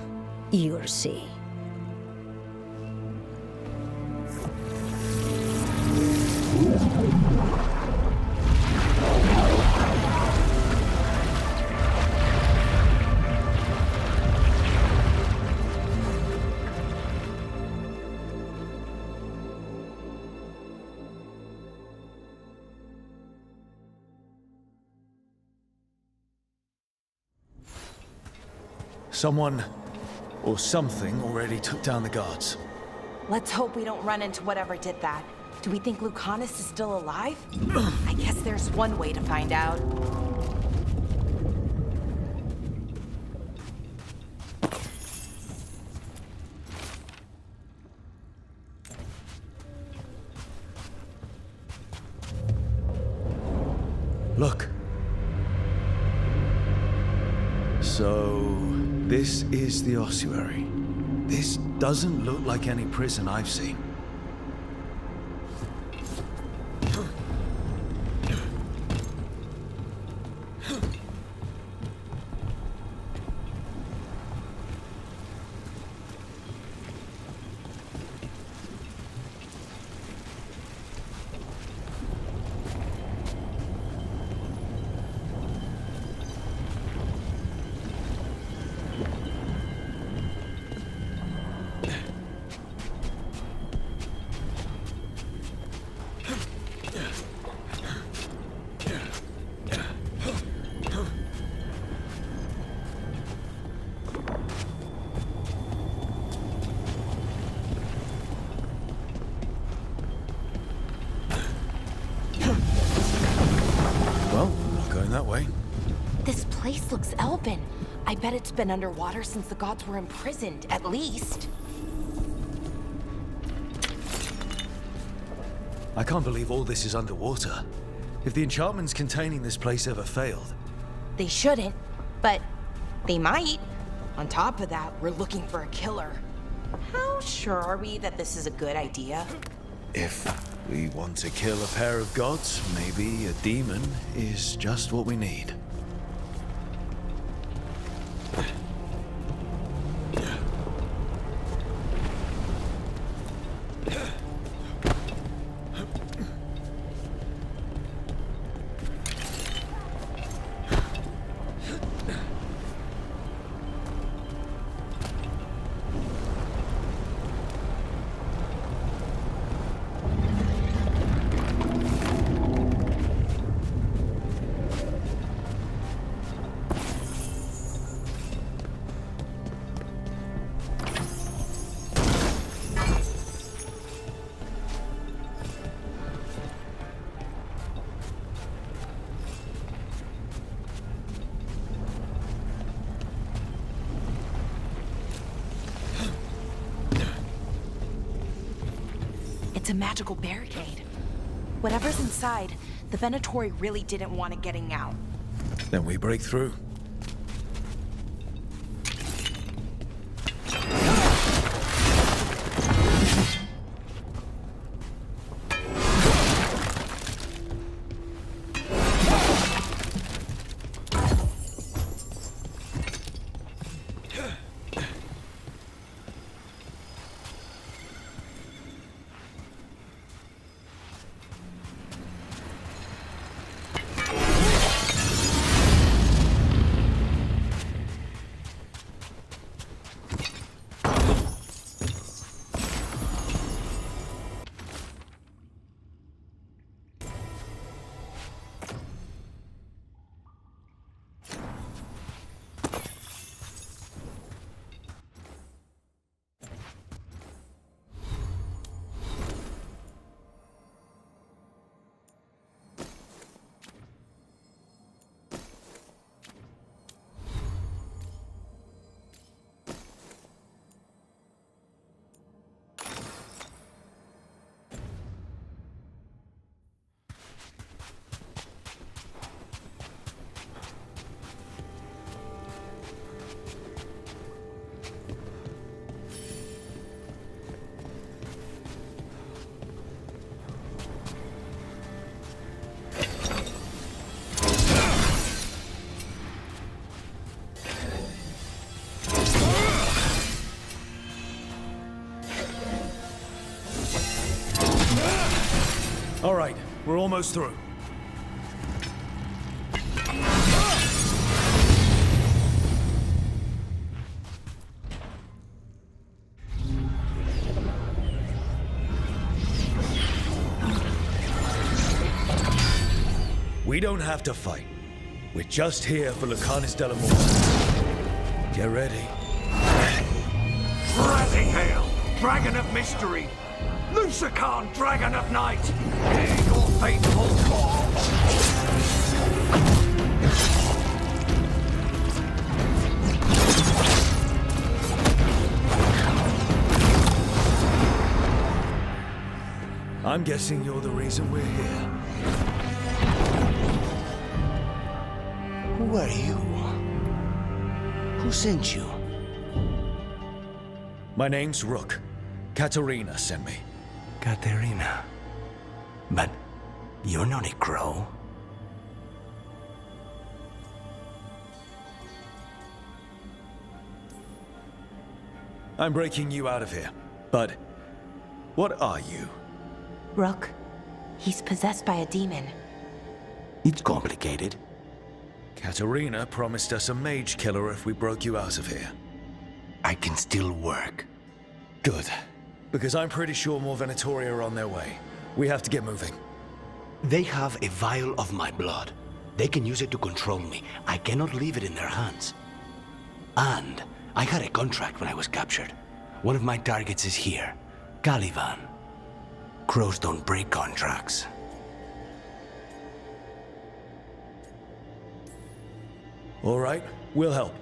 You'll see. Someone or something already took down the guards. Let's hope we don't run into whatever did that. Do we think Lucanus is still alive? I guess there's one way to find out. Look. So, this is the ossuary. This doesn't look like any prison I've seen. That way. This place looks elven. I bet it's been underwater since the gods were imprisoned, at least. I can't believe all this is underwater. If the enchantments containing this place ever failed. They shouldn't, but they might. On top of that, we're looking for a killer. How sure are we that this is a good idea? If we want to kill a pair of gods, maybe a demon is just what we need. It's a magical barricade. Whatever's inside, the Venatori really didn't want it getting out. Then we break through. almost through. We don't have to fight. We're just here for Lucanus de la Morte. Get ready. Rising Hail, Dragon of Mystery! Lucican, Dragon of Night! Hear your faithful call! I'm guessing you're the reason we're here. Who are you? Who sent you? My name's Rook. Katerina sent me. Katerina. But you're not a crow. I'm breaking you out of here. But what are you? Rook, he's possessed by a demon. It's complicated. Katerina promised us a mage killer if we broke you out of here. I can still work. Good. Because I'm pretty sure more Venatori are on their way. We have to get moving. They have a vial of my blood. They can use it to control me. I cannot leave it in their hands. And I had a contract when I was captured. One of my targets is here. Caliban. Crows don't break contracts. All right, we'll help.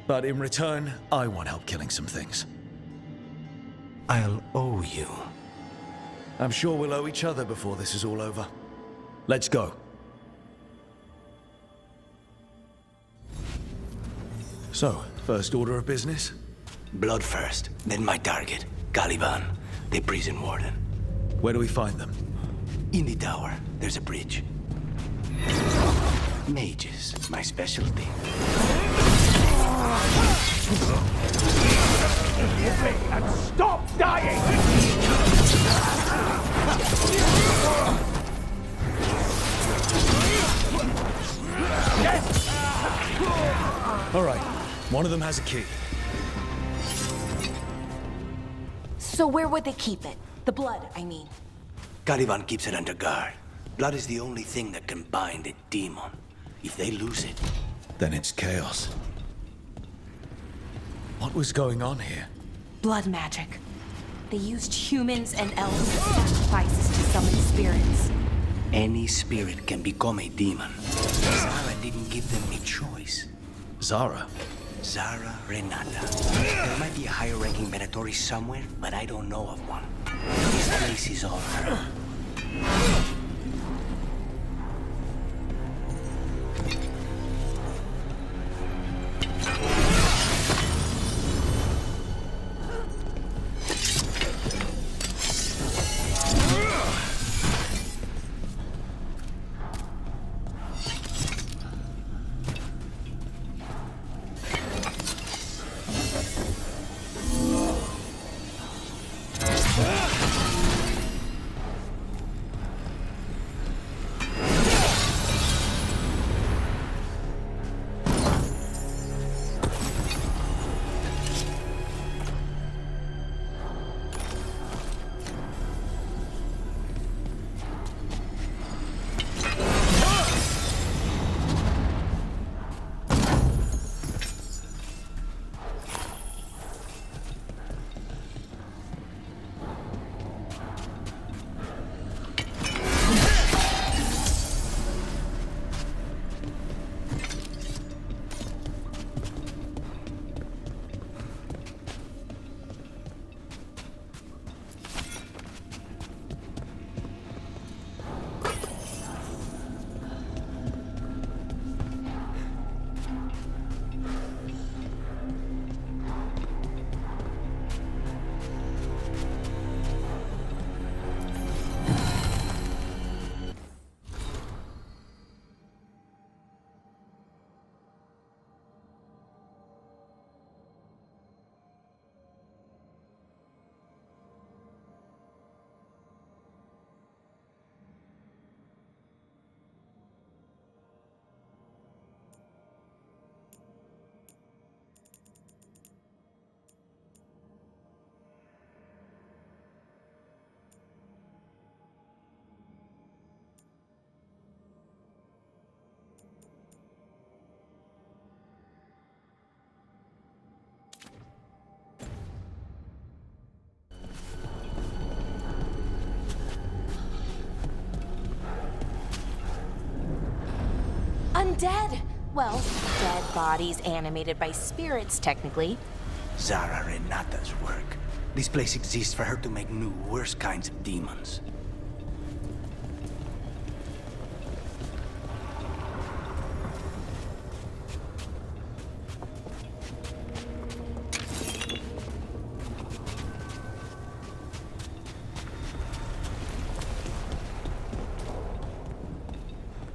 But in return, I want help killing some things. I'll owe you. I'm sure we'll owe each other before this is all over. Let's go. So, first order of business? Blood first, then my target. Caliban, the prison warden. Where do we find them? In the tower, there's a bridge. Mages, my specialty. And stop dying! All right, one of them has a key. So where would they keep it? The blood, I mean. Caliban keeps it under guard. Blood is the only thing that can bind a demon. If they lose it, then it's chaos. What was going on here? Blood magic. They used humans and elves as sacrifices to summon spirits. any spirit can become a demon. Zara didn't give them a choice. Zara? Zara Renata. There might be a higher-ranking Venatori somewhere, but I don't know of one. This place is all her. dead. Well, dead bodies animated by spirits, technically. Zara Renata's work. This place exists for her to make new, worse kinds of demons.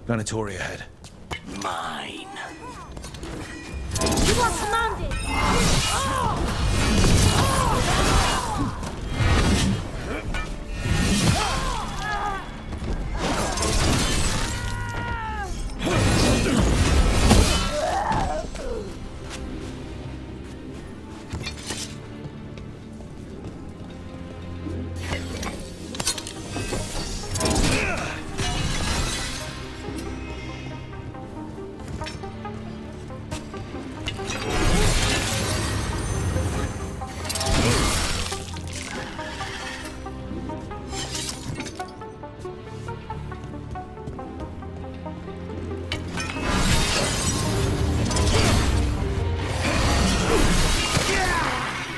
Venatori ahead. Mine. You are commanded!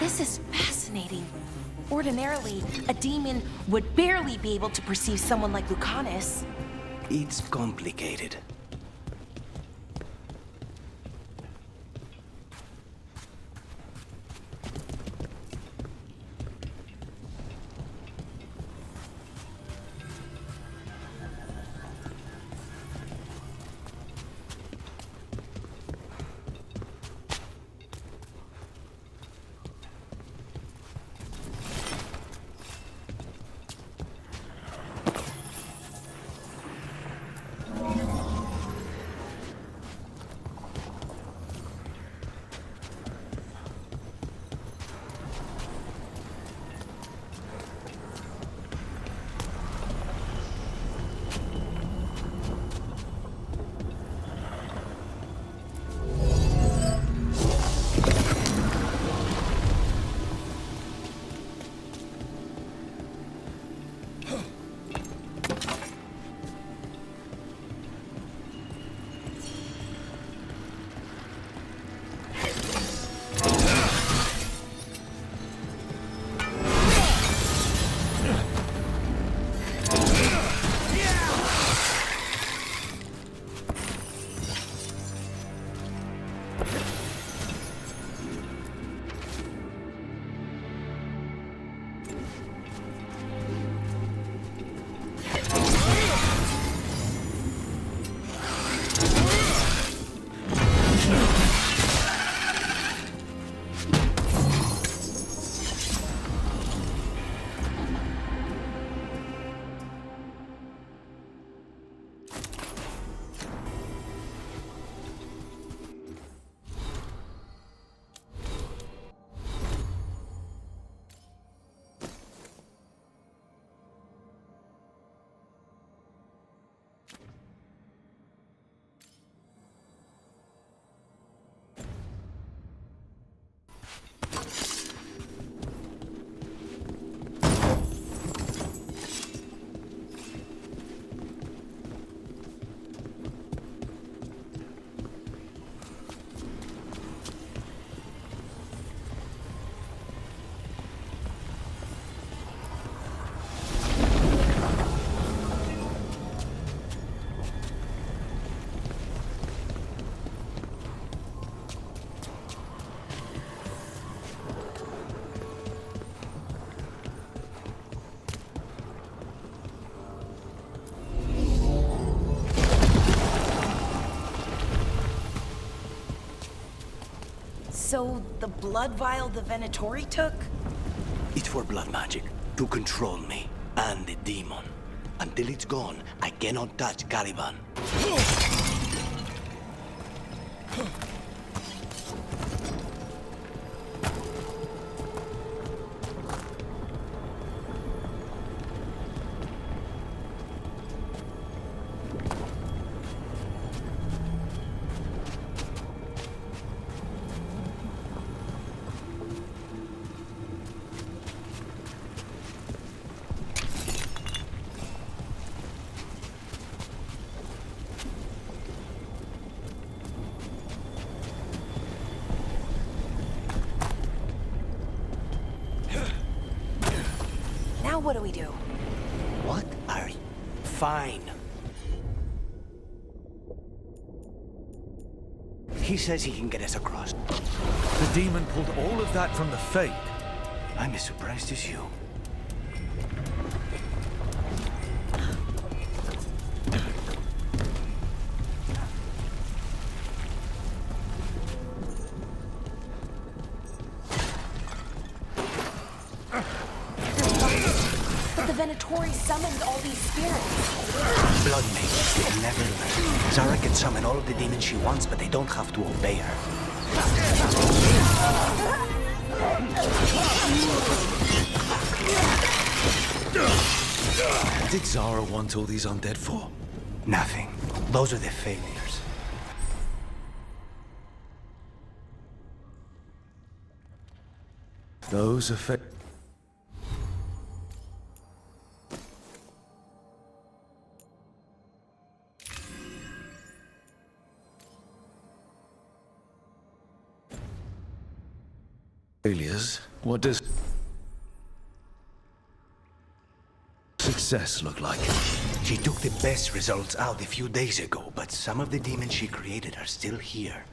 This is fascinating. Ordinarily, a demon would barely be able to perceive someone like Lucanus. It's complicated. So, the blood vial the Venatori took? It's for blood magic, to control me, and the demon. Until it's gone, I cannot touch Caliban. what do we do? What are you? Fine. He says he can get us across. The demon pulled all of that from the Fade. I'm as surprised as you. But the Venatori summoned all these spirits. Blood mages, they'll never learn. Zara can summon all of the demons she wants, but they don't have to obey her. What did Zara want all these undead for? Nothing. Those are the failures. Those are failures. What does success look like? She took the best results out a few days ago, but some of the demons she created are still here.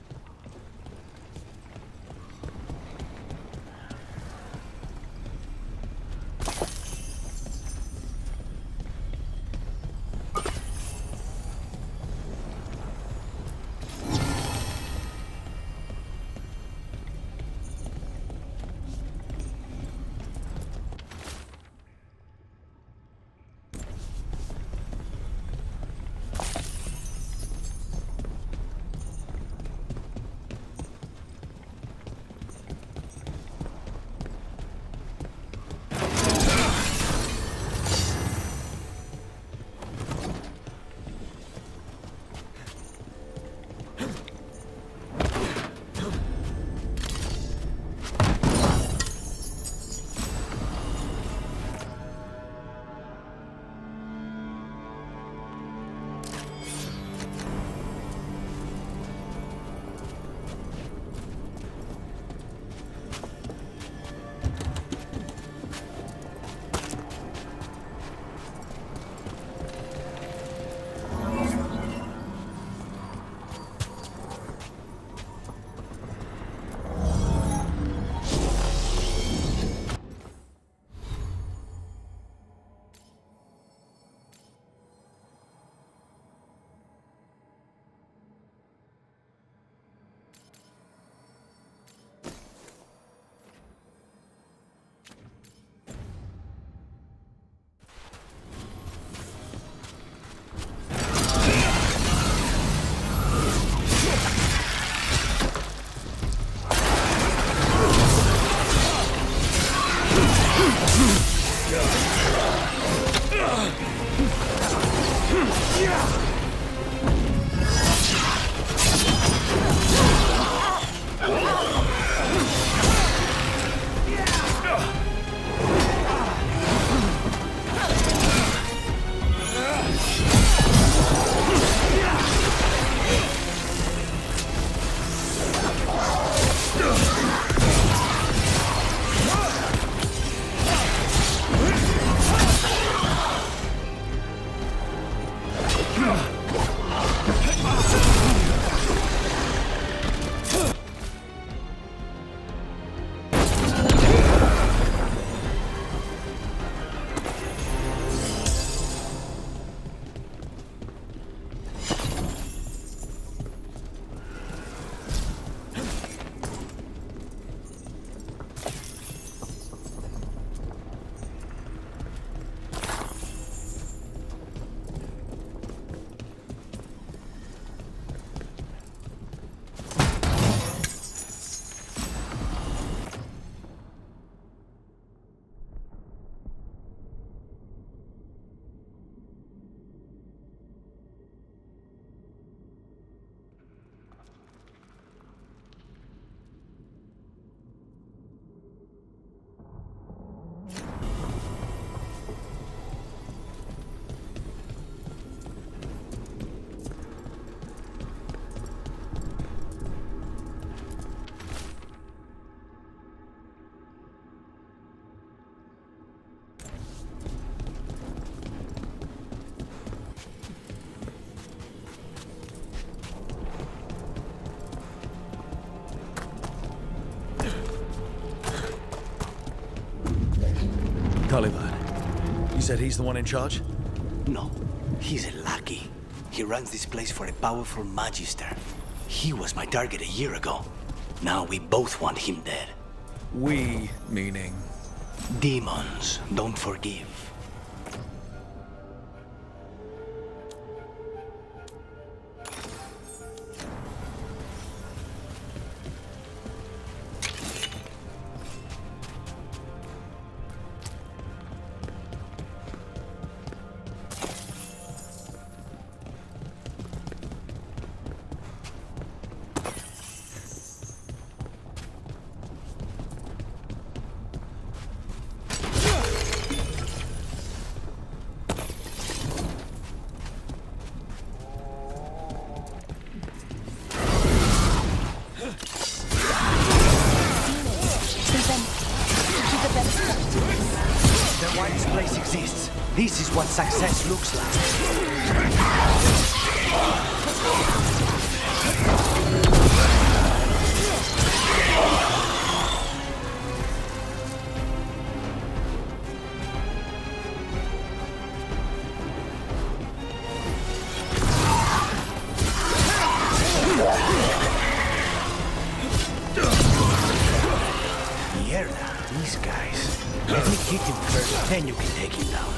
Veilguard. You said he's the one in charge? No, he's a lackey. He runs this place for a powerful magister. He was my target a year ago. Now we both want him dead. We, meaning? Demons don't forgive. Then why this place exists? This is what success looks like. Mierda, these guys. Let me kick him first, then you can take him down.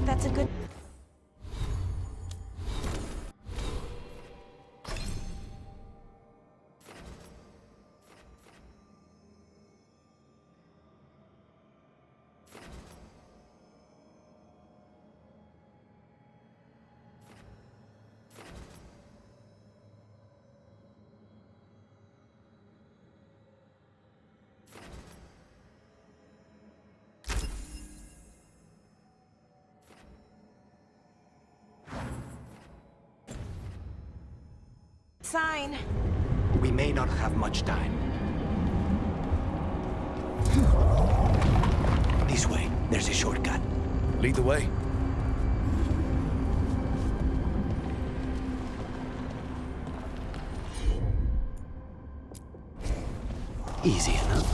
That's a good... sign. We may not have much time. This way. There's a shortcut. Lead the way. Easy enough.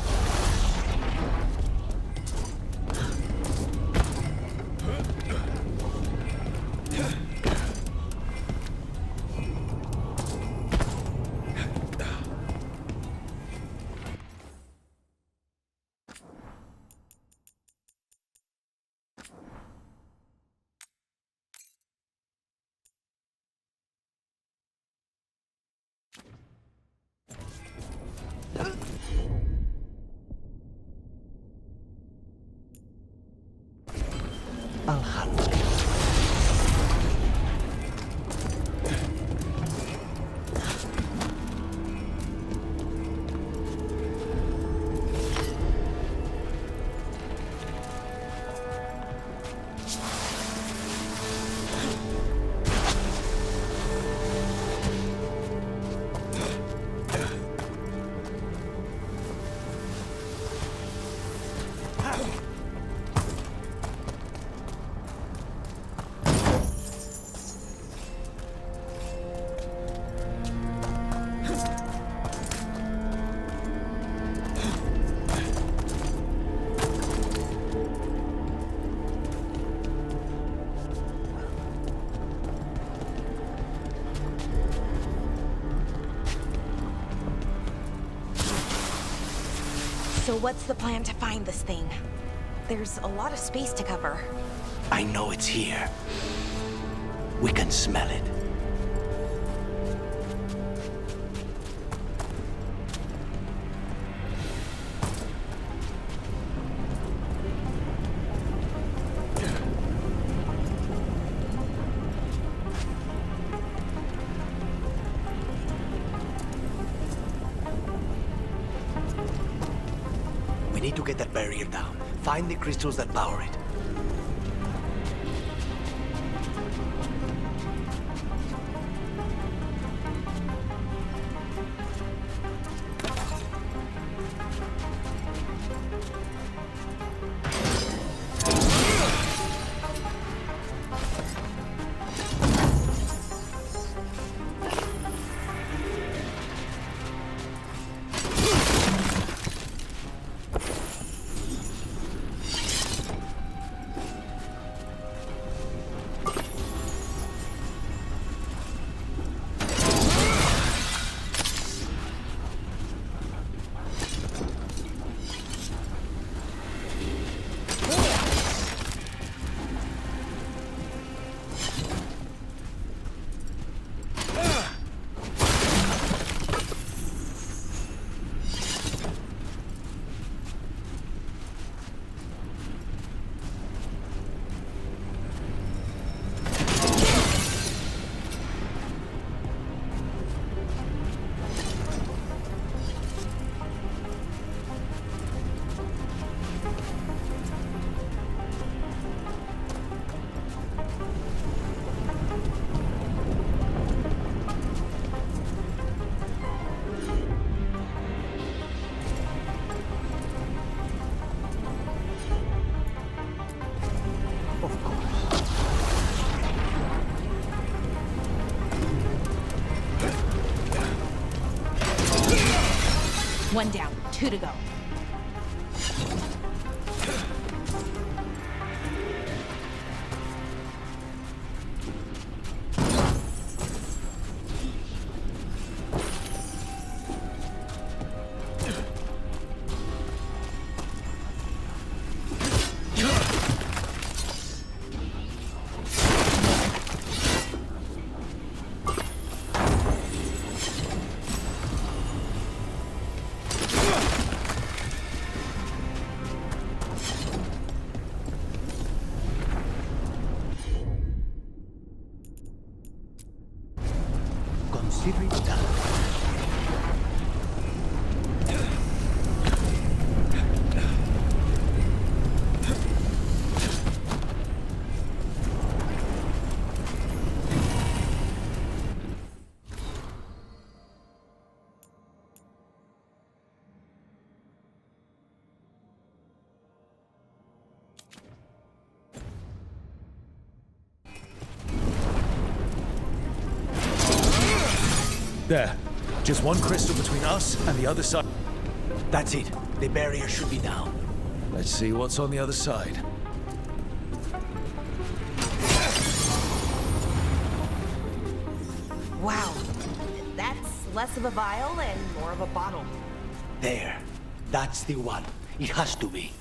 I'll handle it. So what's the plan to find this thing? There's a lot of space to cover. I know it's here. We can smell it. We need to get that barrier down. Find the crystals that power it. One down, 2 to go. Consider it done. There. Just one crystal between us and the other side. That's it. The barrier should be down. Let's see what's on the other side. Wow. That's less of a vial and more of a bottle. There. That's the one. It has to be.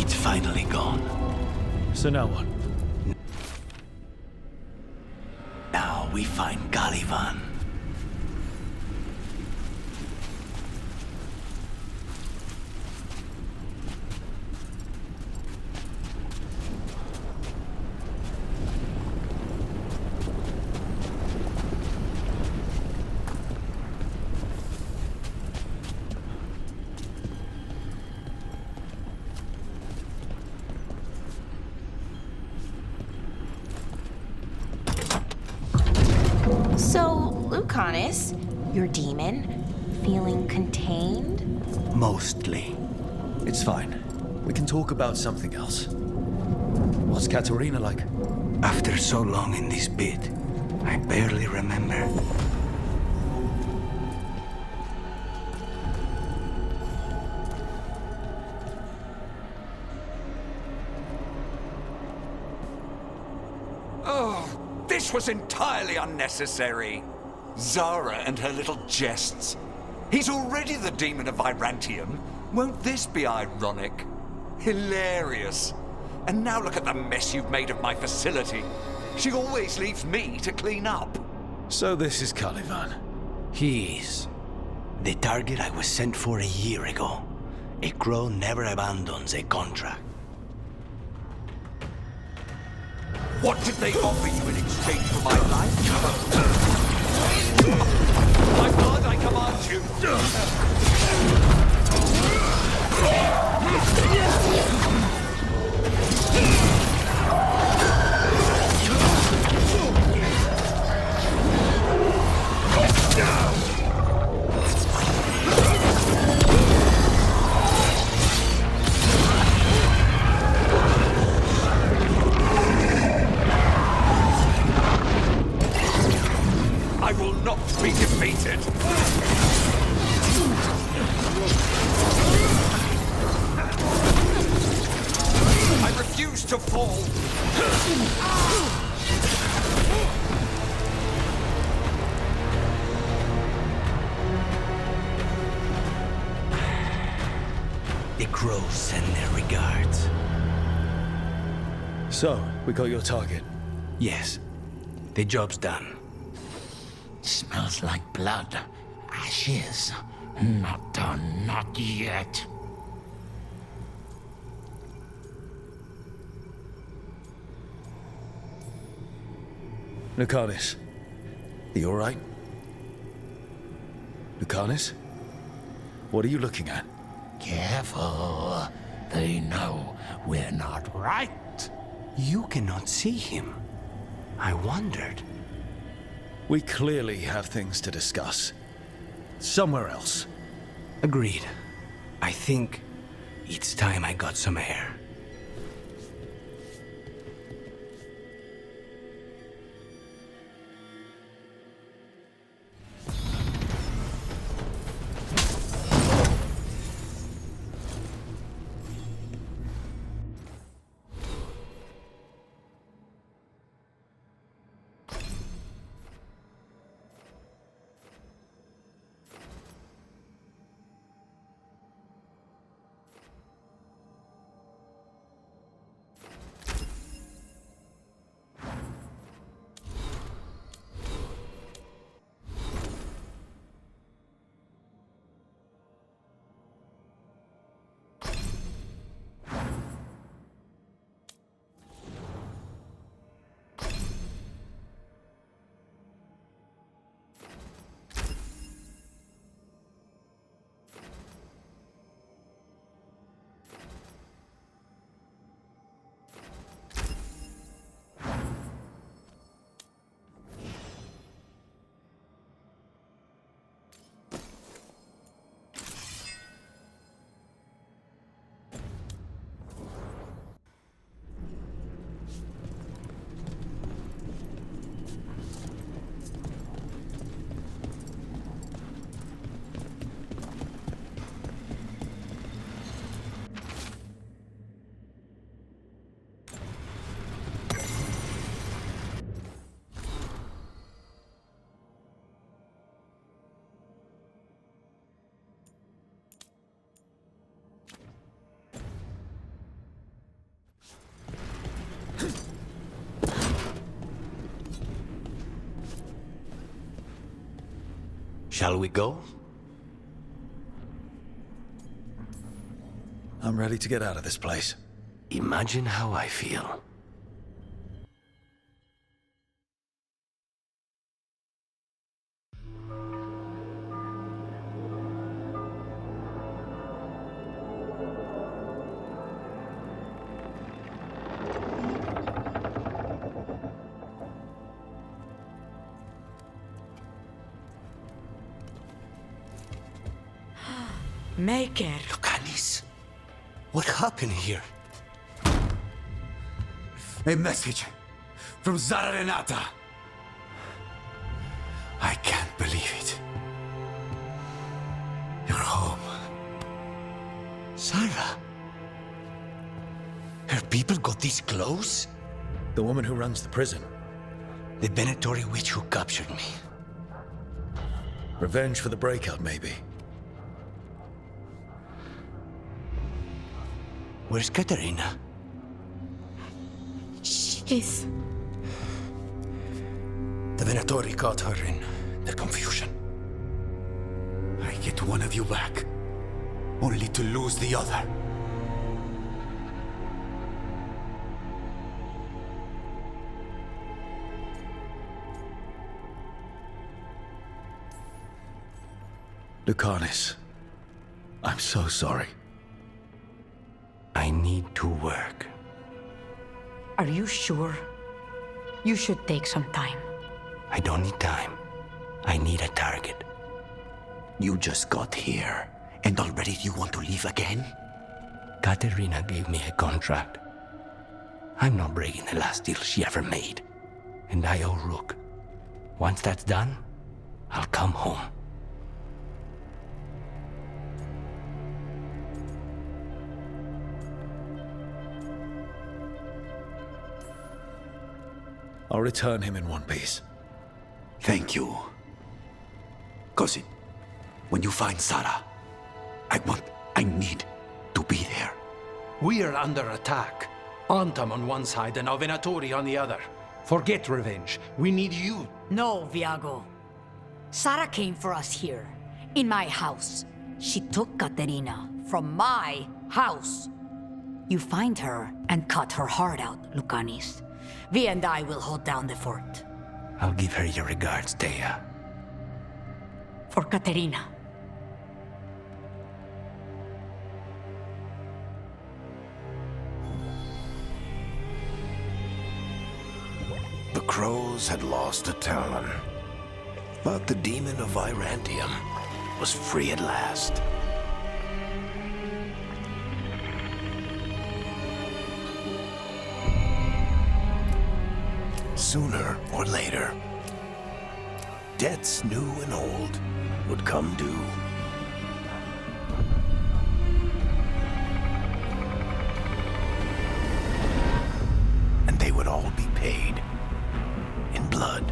It's finally gone. So now what? Now we find Caliban. So, Lucanus, your demon, feeling contained? Mostly. It's fine. We can talk about something else. What's Katerina like? After so long in this pit, I barely remember. Oh, this was entirely unnecessary. Zara and her little jests. He's already the demon of Virantium. Won't this be ironic? Hilarious. And now look at the mess you've made of my facility. She always leaves me to clean up. So this is Caliban. He is. The target I was sent for a year ago. A crow never abandons a contract. What did they offer you in exchange for my life? My blood, I command you! I will not be defeated! I refuse to fall! The crows send their regards. So, we got your target. Yes. The job's done. Smells like blood. Ashes. Not done, not yet. Lucanus. Are you alright? Lucanus? What are you looking at? Careful. They know we're not right. You cannot see him. I wondered. We clearly have things to discuss. Somewhere else. Agreed. I think it's time I got some air. Shall we go? I'm ready to get out of this place. Imagine how I feel. Maker. Lucanis, what happened here? A message from Zara Renata. I can't believe it. You're home. Sarah? Her people got this close? The woman who runs the prison. The Venatori witch who captured me. Revenge for the breakup, maybe. Where's Katerina? She's... The Venatori caught her in their confusion. I get one of you back, only to lose the other. Lucanis, I'm so sorry. I need to work. Are you sure? You should take some time. I don't need time. I need a target. You just got here, and already you want to leave again? Katerina gave me a contract. I'm not breaking the last deal she ever made. And I owe Rook. Once that's done, I'll come home. I'll return him in one piece. Thank you. Cousin, when you find Sarah, I need to be there. We are under attack. Antam on one side and Venatori on the other. Forget revenge. We need you. No, Viago. Sarah came for us here, in my house. She took Katerina from my house. You find her and cut her heart out, Lucanis. Vi and I will hold down the fort. I'll give her your regards, Thea. For Katerina. The crows had lost a talon, but the demon of Virantium was free at last. Sooner or later, debts new and old would come due. And they would all be paid in blood.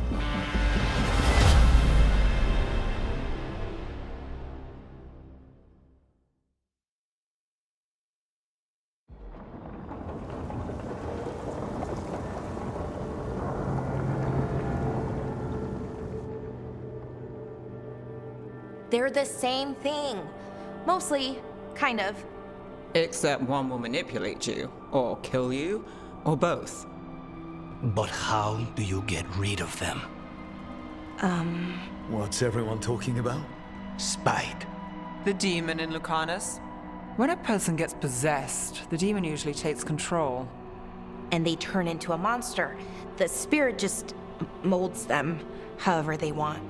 They're the same thing. Mostly, kind of. Except one will manipulate you, or kill you, or both. But how do you get rid of them? What's everyone talking about? Spite. The demon in Lucanus. When a person gets possessed, the demon usually takes control. And they turn into a monster. The spirit just molds them however they want.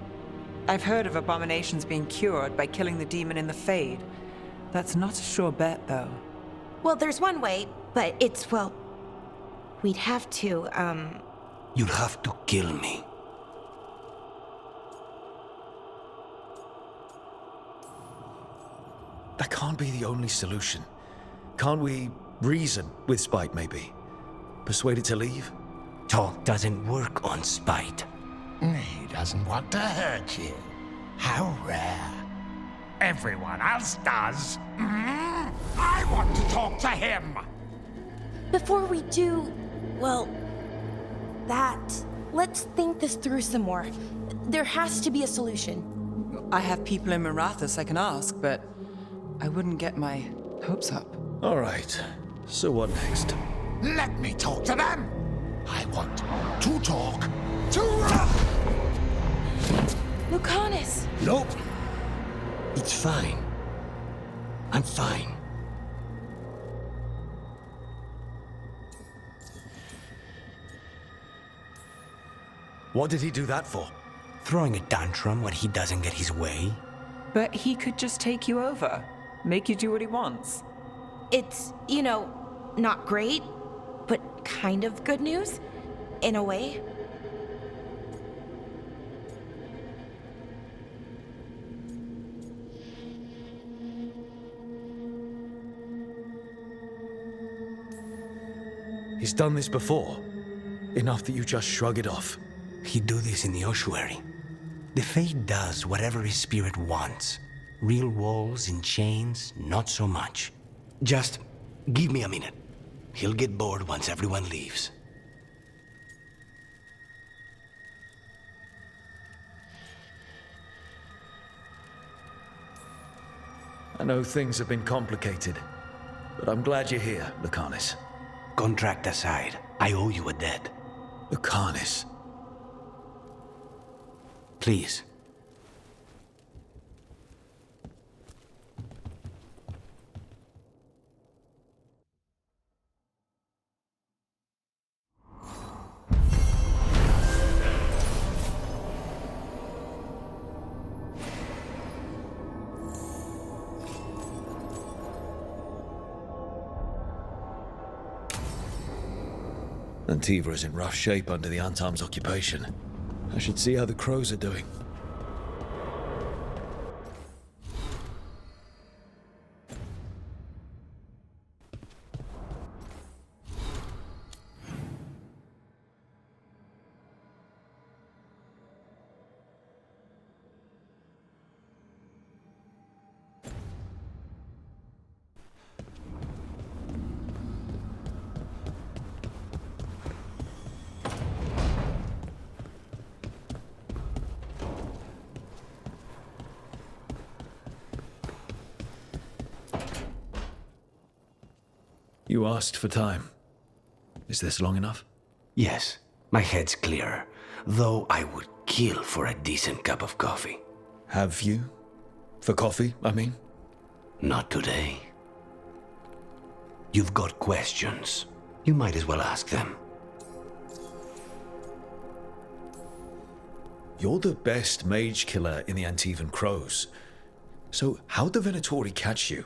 I've heard of abominations being cured by killing the demon in the Fade. That's not a sure bet, though. Well, there's one way, but it's, well... We'd have to, You'd have to kill me. That can't be the only solution. Can't we reason with Spite, maybe? Persuade it to leave? Talk doesn't work on Spite. He doesn't want to hurt you. How rare. Everyone else does. I want to talk to him. Before we do, well, let's think this through some more. There has to be a solution. I have people in Marathas I can ask, but I wouldn't get my hopes up. All right. So what next? Let me talk to them! I want to talk to... Lucanus! Nope. It's fine. I'm fine. What did he do that for? Throwing a tantrum when he doesn't get his way? But he could just take you over, make you do what he wants. It's, not great, but kind of good news, in a way. He's done this before. Enough that you just shrug it off. He'd do this in the ossuary. The Fate does whatever his spirit wants. Real walls and chains, not so much. Just give me a minute. He'll get bored once everyone leaves. I know things have been complicated, but I'm glad you're here, Lucanus. Contract aside, I owe you a debt. Lucanus. Please. Antiva is in rough shape under the Antam's occupation. I should see how the crows are doing. You asked for time. Is this long enough? Yes, my head's clearer, though I would kill for a decent cup of coffee. Have you? For coffee, I mean? Not today. You've got questions. You might as well ask them. You're the best mage killer in the Antivan Crows. So how'd the Venatori catch you?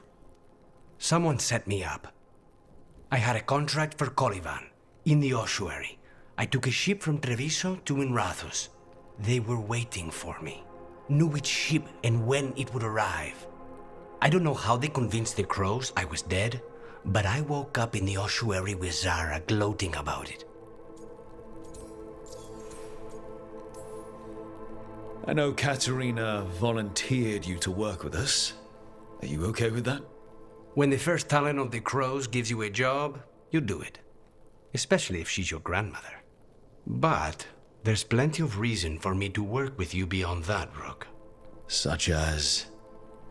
Someone set me up. I had a contract for Colivan, in the ossuary. I took a ship from Treviso to Minrathus. They were waiting for me. Knew which ship and when it would arrive. I don't know how they convinced the crows I was dead, but I woke up in the ossuary with Zara gloating about it. I know Katerina volunteered you to work with us. Are you okay with that? When the first talent of the crows gives you a job, you do it. Especially if she's your grandmother. But there's plenty of reason for me to work with you beyond that, Rook. Such as?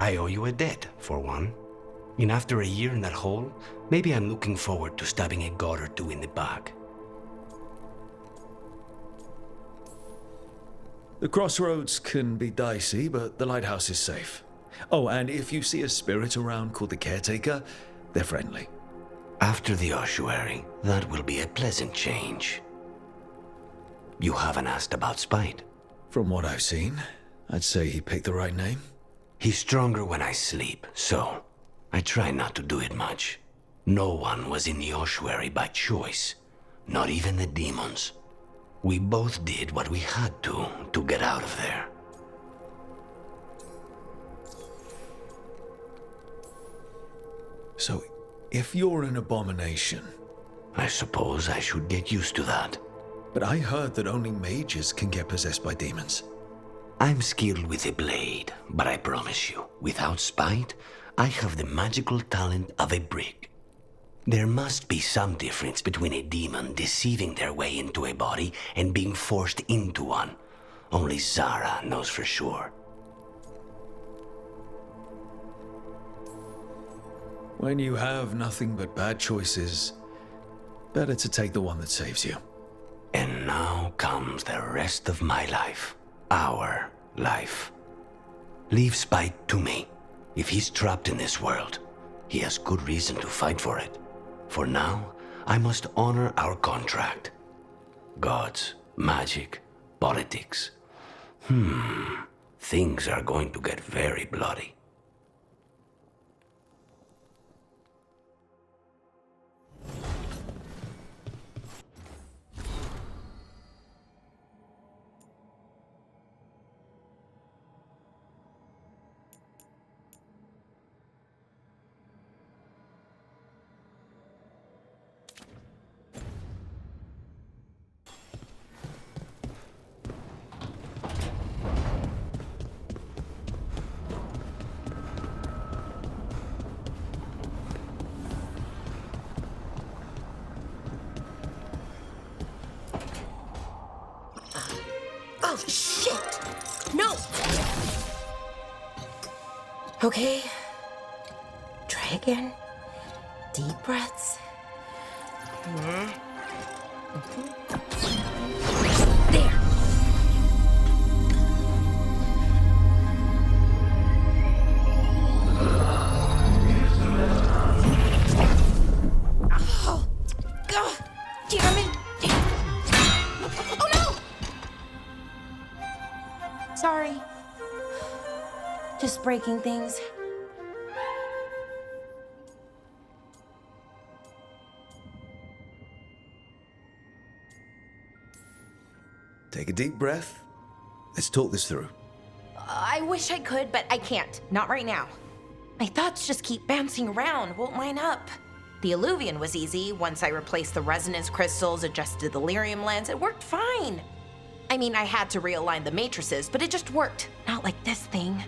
I owe you a debt, for one. And after a year in that hole, maybe I'm looking forward to stabbing a god or two in the back. The crossroads can be dicey, but the lighthouse is safe. Oh, and if you see a spirit around called the Caretaker, they're friendly. After the ossuary, that will be a pleasant change. You haven't asked about Spite. From what I've seen, I'd say he picked the right name. He's stronger when I sleep, so I try not to do it much. No one was in the ossuary by choice, not even the demons. We both did what we had to get out of there. So, if you're an abomination... I suppose I should get used to that. But I heard that only mages can get possessed by demons. I'm skilled with a blade, but I promise you, without Spite, I have the magical talent of a brick. There must be some difference between a demon deceiving their way into a body and being forced into one. Only Zara knows for sure. When you have nothing but bad choices, better to take the one that saves you. And now comes the rest of my life. Our life. Leave Spike to me. If he's trapped in this world, he has good reason to fight for it. For now, I must honor our contract. Gods, magic, politics. Things are going to get very bloody. Oh, shit! No! Okay. Try again. Deep breaths. There. Oh, God, damn it! Oh no! Sorry. Just breaking things. Take a deep breath. Let's talk this through. I wish I could, but I can't. Not right now. My thoughts just keep bouncing around, won't line up. The Illuvian was easy. Once I replaced the resonance crystals, adjusted the lyrium lens, it worked fine. I mean, I had to realign the matrices, but it just worked. Not like this thing.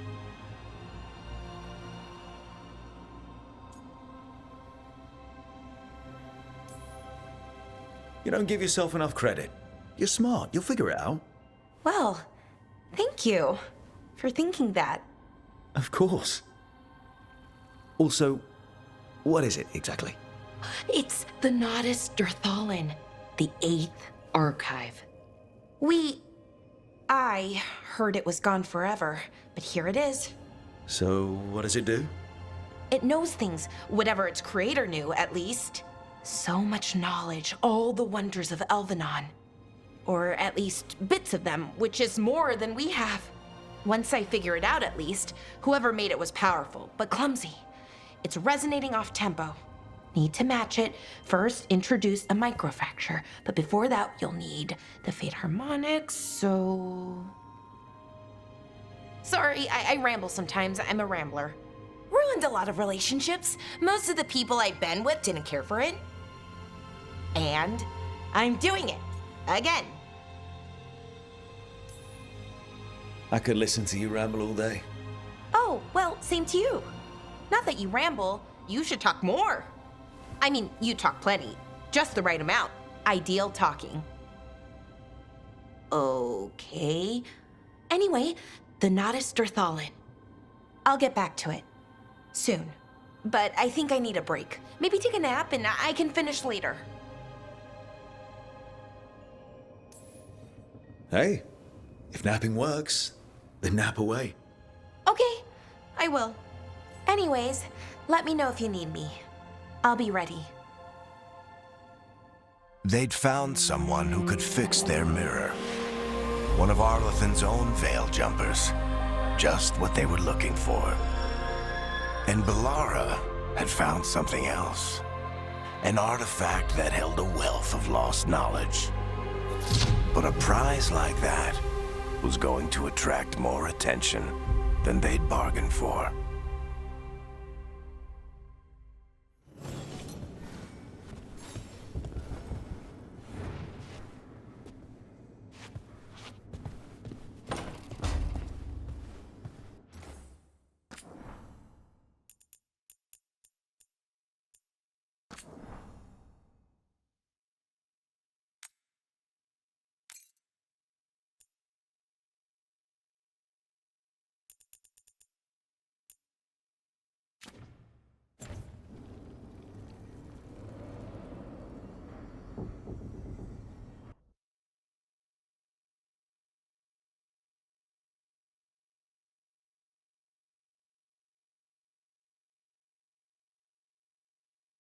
You don't give yourself enough credit. You're smart. You'll figure it out. Well, thank you for thinking that. Of course. Also, what is it exactly? It's the Nodus Durthalin, the 8th archive. I heard it was gone forever, but here it is. So, what does it do? It knows things, whatever its creator knew, at least. So much knowledge, all the wonders of Elvenon. Or at least bits of them, which is more than we have. Once I figure it out, at least, whoever made it was powerful, but clumsy. It's resonating off tempo. Need to match it. First, introduce a microfracture, but before that, you'll need the Fate harmonics, so... Sorry, I ramble sometimes. I'm a rambler. Ruined a lot of relationships. Most of the people I've been with didn't care for it. And I'm doing it. Again. I could listen to you ramble all day. Oh, well, same to you. Not that you ramble, you should talk more. I mean, you talk plenty. Just the right amount. Ideal talking. Okay. Anyway, the Nodus Durthalin. I'll get back to it. Soon. But I think I need a break. Maybe take a nap and I can finish later. Hey, if napping works, then nap away. Okay, I will. Anyways, let me know if you need me. I'll be ready. They'd found someone who could fix their mirror. One of Arlathan's own veil jumpers. Just what they were looking for. And Bellara had found something else. An artifact that held a wealth of lost knowledge. But a prize like that was going to attract more attention than they'd bargained for.